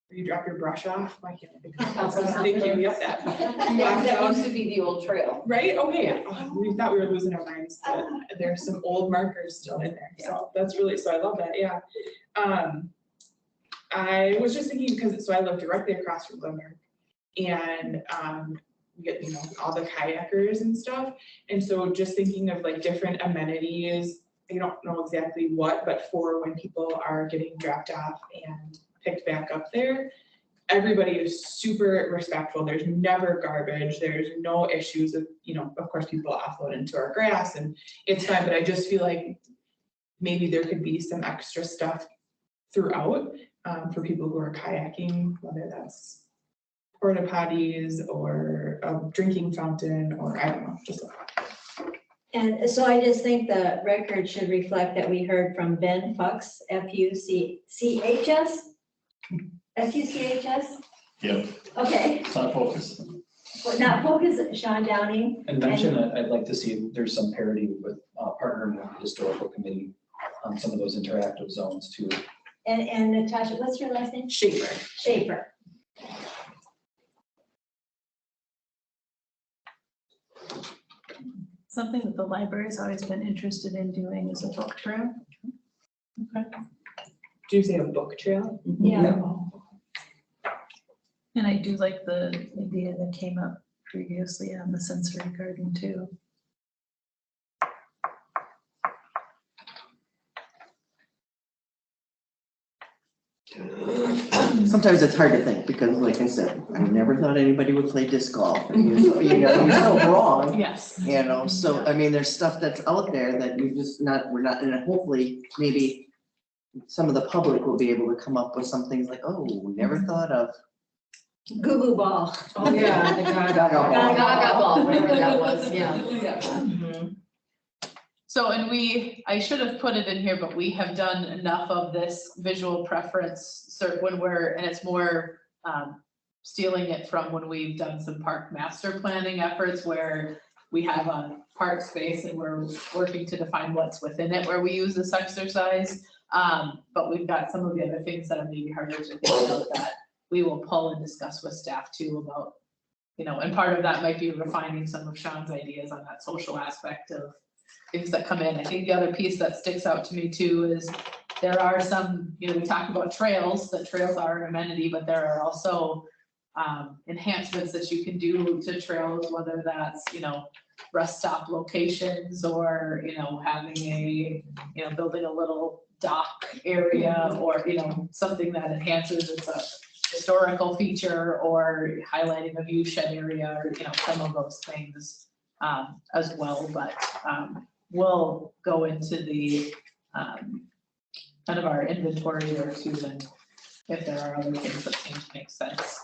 where you drop your brush off, why can't I think of it? Thank you, yes, that. You walk That down, used to be the old trail. right, okay, we thought we were losing our minds, but there's some old markers still in there, so that's really, so I love that, yeah. I was just thinking, because, so I live directly across from Glenmark, and, we get, all the kayakers and stuff, and so just thinking of like different amenities, I don't know exactly what, but for when people are getting dropped off and picked back up there, everybody is super respectful. There's never garbage. There's no issues of, of course, people offload into our grass and it's fine, but I just feel like maybe there could be some extra stuff throughout for people who are kayaking, whether that's porta potties or a drinking fountain, or I don't know, just a lot. And so I just think the record should reflect that we heard from Ben Fuchs, F-U-C-C-H-S? F-U-C-H-S? Yep, Okay, it's not focused. well, not Focus, Sean Downing. And mention that I'd like to see there's some parity with partnering with the historical committee on some of those interactive zones too. And Natasha, what's your last name? Schaefer. Schaefer. Something that the library's always been interested in doing is a book trail. Okay. Do you say a book trail? Yeah. And I do like the idea that came up previously on the sensory garden too. Sometimes it's hard to think, because like I said, I never thought anybody would play disc golf, and you're so wrong. Yes. So, I mean, there's stuff that's out there that we're not, and hopefully, maybe some of the public will be able to come up with some things like, oh, we never thought of. Goo Goo Ball. Oh, yeah, the Gaga ball. Gaga ball, whatever that was, yeah. So, and I should have put it in here, but we have done enough of this visual preference when and it's more stealing it from when we've done some park master planning efforts where we have a park space and we're working to define what's within it where we use this exercise. But we've got some of the other things that are maybe harder to think about that we will pull and discuss with staff too about, and part of that might be refining some of Sean's ideas on that social aspect of things that come in. I think the other piece that sticks out to me too is there are some, we talked about trails, that trails are an amenity, but there are also enhancements that you can do to trails, whether that's, rest stop locations or, having building a little dock area or, something that enhances it's a historical feature or highlighting a view shed area or, some of those things as well, but we'll go into the kind of our inventory or two, and if there are other things that seem to make sense,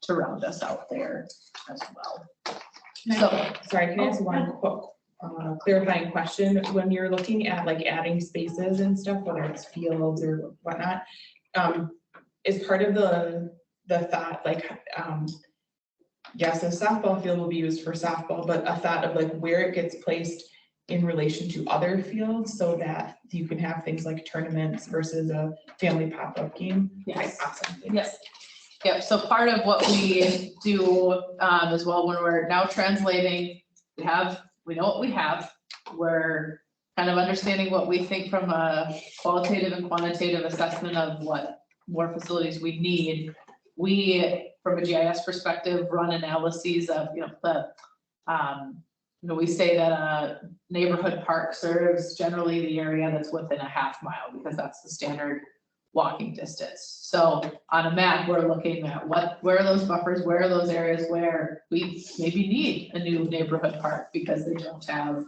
to round us out there as well. Can I- Sorry, can I ask one quick clarifying question? When you're looking at like adding spaces and stuff, whether it's fields or whatnot, is part of the thought like, yes, a softball field will be used for softball, but a thought of like where it gets placed in relation to other fields so that you can have things like tournaments versus a family pop-up game? Yes. Awesome. Yes. Yep, so part of what we do as well, when we're now translating, we know what we have. We're kind of understanding what we think from a qualitative and quantitative assessment of what more facilities we need. We, from a GIS perspective, run analyses of, we say that a neighborhood park serves generally the area that's within a half mile because that's the standard walking distance. So on a map, we're looking at where are those buffers, where are those areas where we maybe need a new neighborhood park because they don't have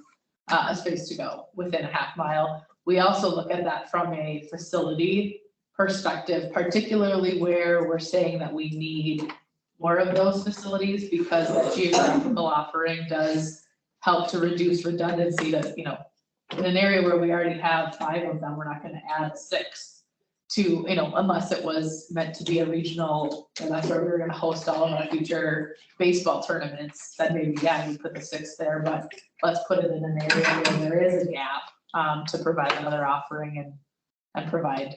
a space to go within a half mile. We also look at that from a facility perspective, particularly where we're saying that we need more of those facilities because that geographical offering does help to reduce redundancy to, in an area where we already have 5 of them, we're not gonna add 6 to, unless it was meant to be a regional, and that's where we were gonna host all of our future baseball tournaments, then maybe, we put the 6 there, but let's put it in an area where there is a gap, to provide another offering and provide,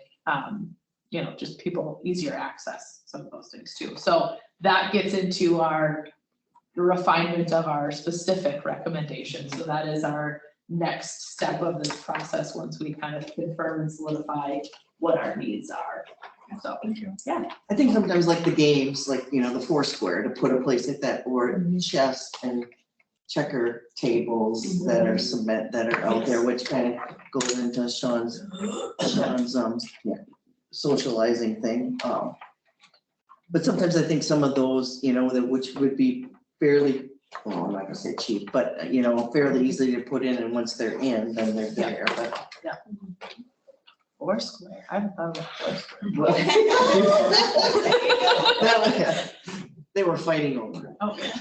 just people easier access, some of those things too. So that gets into the refinement of our specific recommendations. So that is our next step of this process, once we kind of confirm and solidify what our needs are. So, I think sometimes like the games, like, the Foursquare, to put a place like that, or chess and checker tables that are that are out there, which kind of goes into Sean's socializing thing. But sometimes I think some of those, which would be fairly, well, I'm not gonna say cheap, but, fairly easy to put in, and once they're in, then they're there, but. Foursquare, I haven't thought of Foursquare. They were fighting over it. Okay.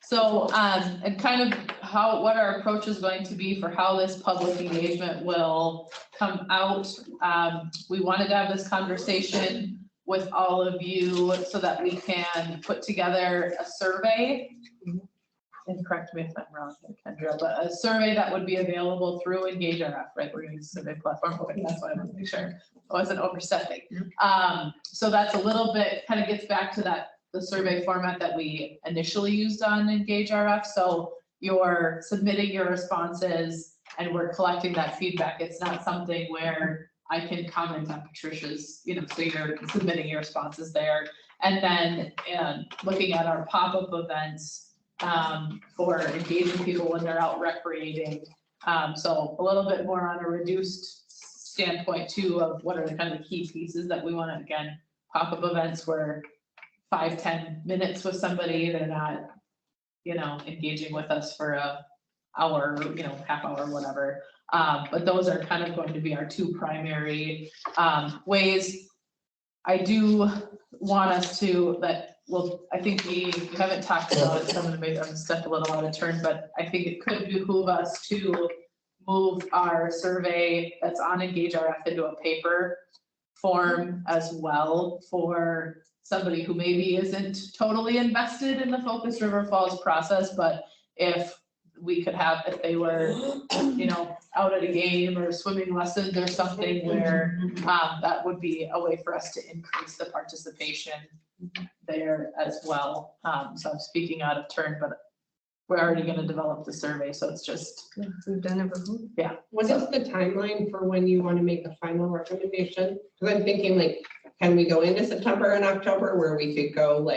So, and kind of what our approach is going to be for how this public engagement will come out. We wanted to have this conversation with all of you so that we can put together a survey. And correct me if I'm wrong here, Kendra, but a survey that would be available through EngageRF, right? We're using the survey platform, okay, that's why I want to make sure I wasn't overstepping. So that's a little bit, kind of gets back to the survey format that we initially used on EngageRF. So you're submitting your responses and we're collecting that feedback. It's not something where I can comment on Patricia's, so you're submitting your responses there. And then looking at our pop-up events for engaging people when they're out recreating. So a little bit more on a reduced standpoint too of what are the kind of key pieces that we want to, again, pop-up events where 5-10 minutes with somebody, they're not, engaging with us for an hour, half hour, whatever. But those are kind of going to be our 2 primary ways. I do want us to, I think we haven't talked about it, so I'm gonna maybe step a little out of turn, but I think it could behoove us to move our survey that's on EngageRF into a paper form as well for somebody who maybe isn't totally invested in the Focus River Falls process, but if we could have, if they were, out at a game or swimming lessons or something where that would be a way for us to increase the participation there as well. So I'm speaking out of turn, but we're already going to develop the survey, so it's just. We've done it before. Yeah. What is the timeline for when you want to make a final recommendation? Because I'm thinking like, can we go into September and October where we could go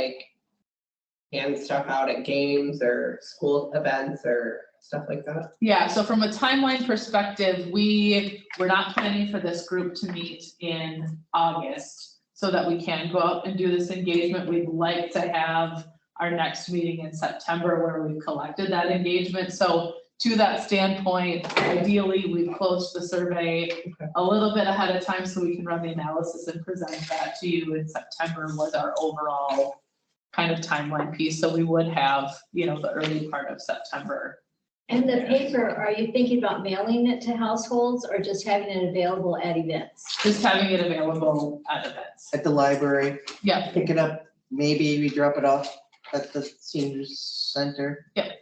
hand stuff out at games or school events or stuff like that? Yeah, so from a timeline perspective, we're not planning for this group to meet in August so that we can go out and do this engagement. We'd like to have our next meeting in September where we've collected that engagement. So to that standpoint, ideally, we've closed the survey a little bit ahead of time so we can run the analysis and present that to you in September with our overall kind of timeline piece. So we would have, you know, the early part of September. And the paper, are you thinking about mailing it to households or just having it available at events? Just having it available at events. At the library, Yeah, pick it up, maybe we drop it off at the senior center. Yeah.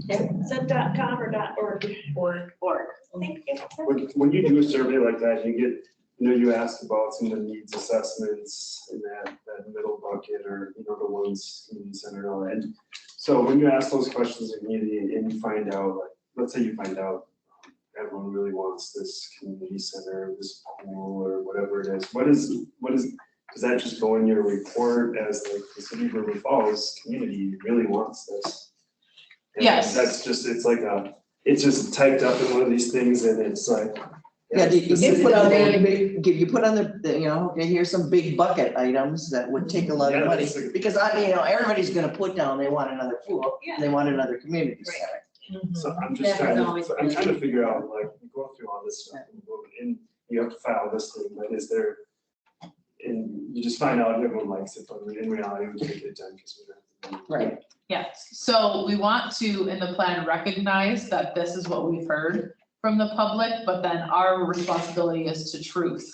Is that .com or .org? org. Thank you. When you do a survey like that, you get, you know, you ask about some of the needs assessments in that middle bucket, or, you know, the ones community center and all that. And so when you ask those questions in community and you find out, like, let's say you find out everyone really wants this community center, this pool, or whatever it is, what is, does that just go in your report as like the city of River Falls community really wants this? And Yes. That's just, it's just typed up in one of these things and it's like. Yeah, you the put on there, city- you put on the, you know, okay, here's some big bucket items that would take a lot of Yeah, money. that's like- Because everybody's gonna put down, they want another pool, and they want another community center. So I'm That just has always I'm been- trying to figure out, like, you go through all this stuff and you have to file this thing, but is there, and you just find out if everyone likes it, but in reality, we take it done because we don't have to. Right. Yes, so we want to, in the plan, recognize that this is what we've heard from the public, but then our responsibility is to truth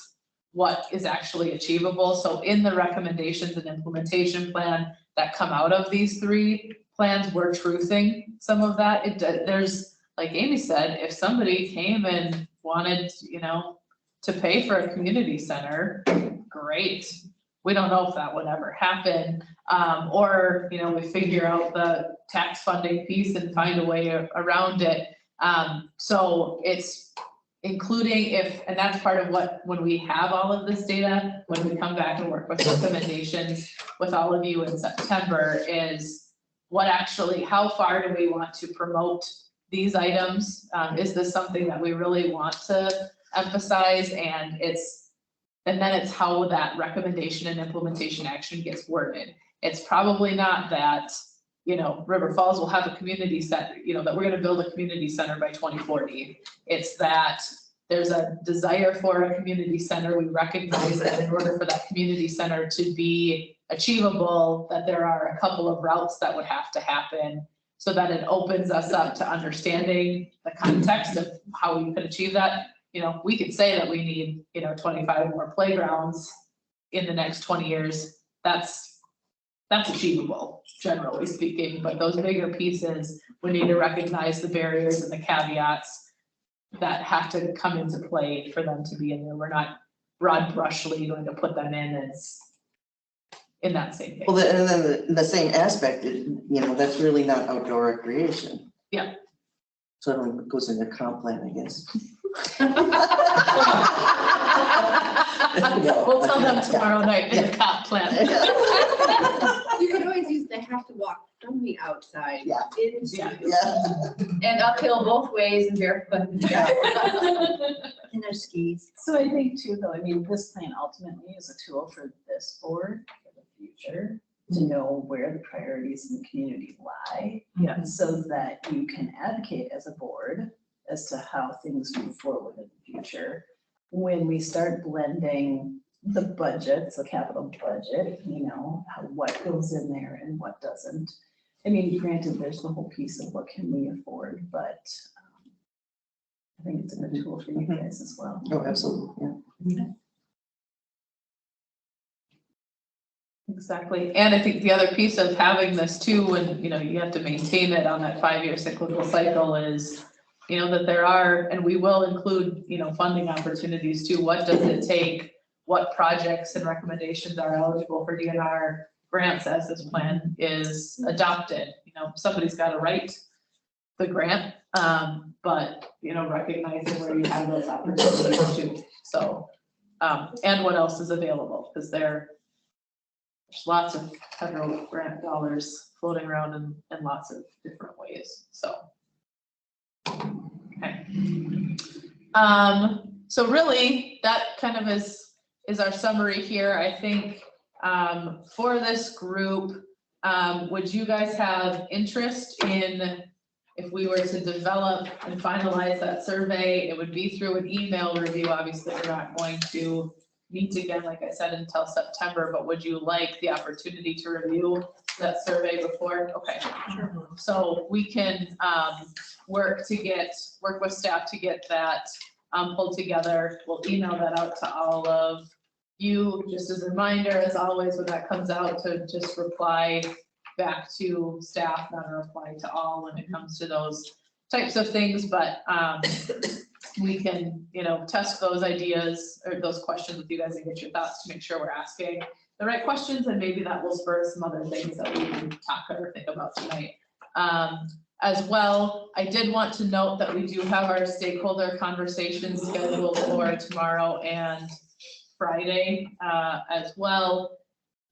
what is actually achievable. So in the recommendations and implementation plan that come out of these three plans, we're truthing some of that. There's, like Amy said, if somebody came and wanted, you know, to pay for a community center, great. We don't know if that would ever happen. Or, you know, we figure out the tax funding piece and find a way around it. So it's including and that's part of what, when we have all of this data, when we come back and work with recommendations with all of you in September, is what actually, how far do we want to promote these items? Is this something that we really want to emphasize? And then it's how that recommendation and implementation action gets worded. It's probably not that, you know, River Falls will have a community center, you know, that we're gonna build a community center by 2040. It's that there's a desire for a community center. We recognize that in order for that community center to be achievable, that there are a couple of routes that would have to happen, so that it opens us up to understanding the context of how we could achieve that. You know, we could say that we need, you know, 25 more playgrounds in the next 20 years. That's achievable, generally speaking, but those bigger pieces, we need to recognize the barriers and the caveats that have to come into play for them to be in there. We're not broad brushly going to put them in as in that same thing. Well, and then the same aspect, you know, that's really not outdoor recreation. Yeah. So it goes in the comp plan, I guess. We'll tell them tomorrow night in the comp plan. You could always use, they have to walk from the outside. Yeah. Into. Yeah. And uphill both ways and barefoot. And their skis. So I think too, though, I mean, this plan ultimately is a tool for this board for the future to know where the priorities in the community lie. Yeah. So that you can advocate as a board as to how things move forward in the future. When we start blending the budgets, the capital budget, you know, what goes in there and what doesn't. I mean, granted, there's the whole piece of what can we afford, but I think it's a good tool for you guys as well. Oh, absolutely, yeah. Exactly, and I think the other piece of having this too, when, you know, you have to maintain it on that 5-year cyclical cycle is, you know, that there are, and we will include, you know, funding opportunities too. What does it take? What projects and recommendations are eligible for DNR grants as this plan is adopted? You know, somebody's got to write the grant, but, you know, recognizing where you have those opportunities too. So, and what else is available, because there's lots of federal grant dollars floating around in lots of different ways, so. Okay. So really, that kind of is our summary here. I think, for this group, would you guys have interest in if we were to develop and finalize that survey, it would be through an email review. Obviously, we're not going to meet again, like I said, until September, but would you like the opportunity to review that survey before? Okay. So we can, work with staff to get that, pulled together. We'll email that out to all of you, just as a reminder, as always, when that comes out, to just reply back to staff, not a reply to all when it comes to those types of things, but, we can, test those ideas or those questions with you guys and get your thoughts to make sure we're asking the right questions, and maybe that will spur some other things that we can talk or think about tonight. As well, I did want to note that we do have our stakeholder conversations scheduled for tomorrow and Friday, as well.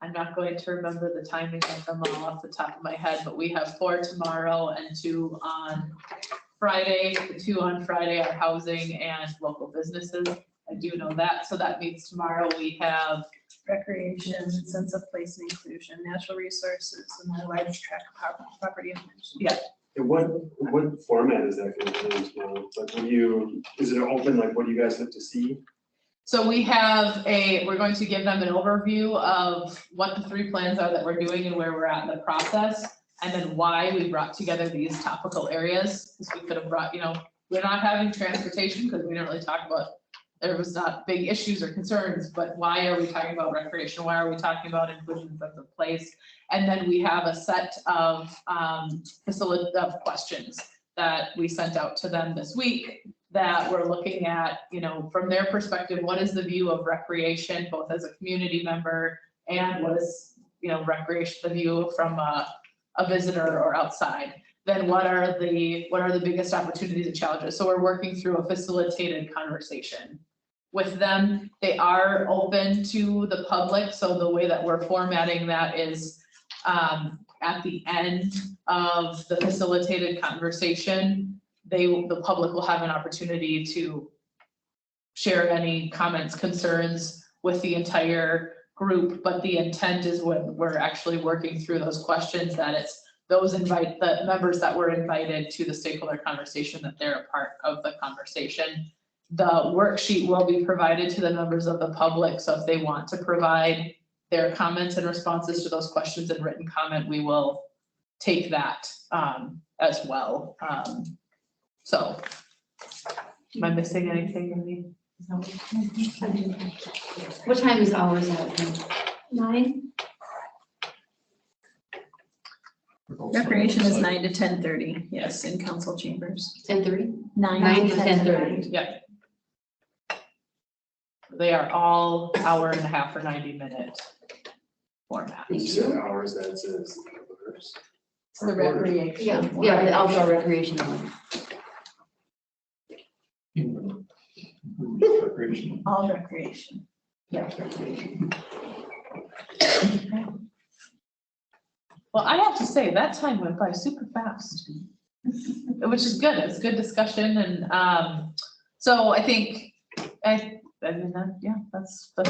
I'm not going to remember the timing of them all off the top of my head, but we have 4 tomorrow and 2 on Friday. The 2 on Friday are housing and local businesses. I do know that. So that means tomorrow we have Recreation, sense of place and inclusion, natural resources, and the large tract property owners. Yeah. And what format is that going to be in tomorrow? Like, is it open, like, what do you guys have to see? So we're going to give them an overview of what the 3 plans are that we're doing and where we're at in the process, and then why we brought together these topical areas. Because we could have brought, we're not having transportation because we didn't really talk about, there was not big issues or concerns, but why are we talking about recreation? Why are we talking about inclusion of the place? And then we have a set of questions that we sent out to them this week that we're looking at, from their perspective, what is the view of recreation, both as a community member and what is, recreation, the view from a visitor or outside. Then what are the biggest opportunities and challenges? So we're working through a facilitated conversation with them. They are open to the public. So the way that we're formatting that is at the end of the facilitated conversation, the public will have an opportunity to share any comments, concerns with the entire group. But the intent is when we're actually working through those questions, that it's the members that were invited to the stakeholder conversation, that they're a part of the conversation. The worksheet will be provided to the members of the public. So if they want to provide their comments and responses to those questions in written comment, we will take that as well. So am I missing anything, Amy? What time is ours at? 9? Recreation is 9 to 10:30, yes, in council chambers. 10:30? 9 to 10:30. Yeah. They are all hour and a half or 90-minute format. You said hours, that says. It's the recreation. Yeah, the outdoor recreation one. Recreation. All recreation. Yeah, recreation. Well, I have to say, that time went by super fast, which is good. It's good discussion. And so I think, that's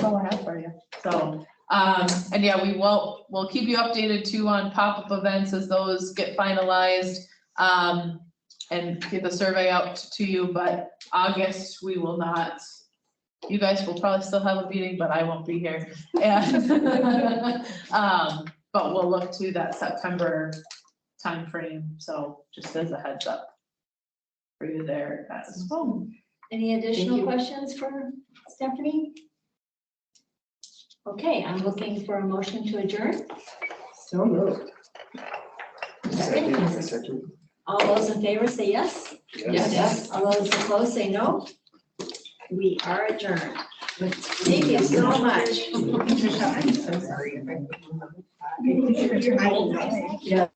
all I have for you. So, and yeah, we'll keep you updated too on pop-up events as those get finalized, and get the survey out to you. But August, we will not, you guys will probably still have a meeting, but I won't be here. And, but we'll look to that September timeframe. So just as a heads up for you there as well. Any additional questions for Stephanie? Okay, I'm looking for a motion to adjourn. So moved. Second. All those in favor say yes. Yes. All those opposed say no. We are adjourned. Thank you so much. I'm so sorry. Yeah.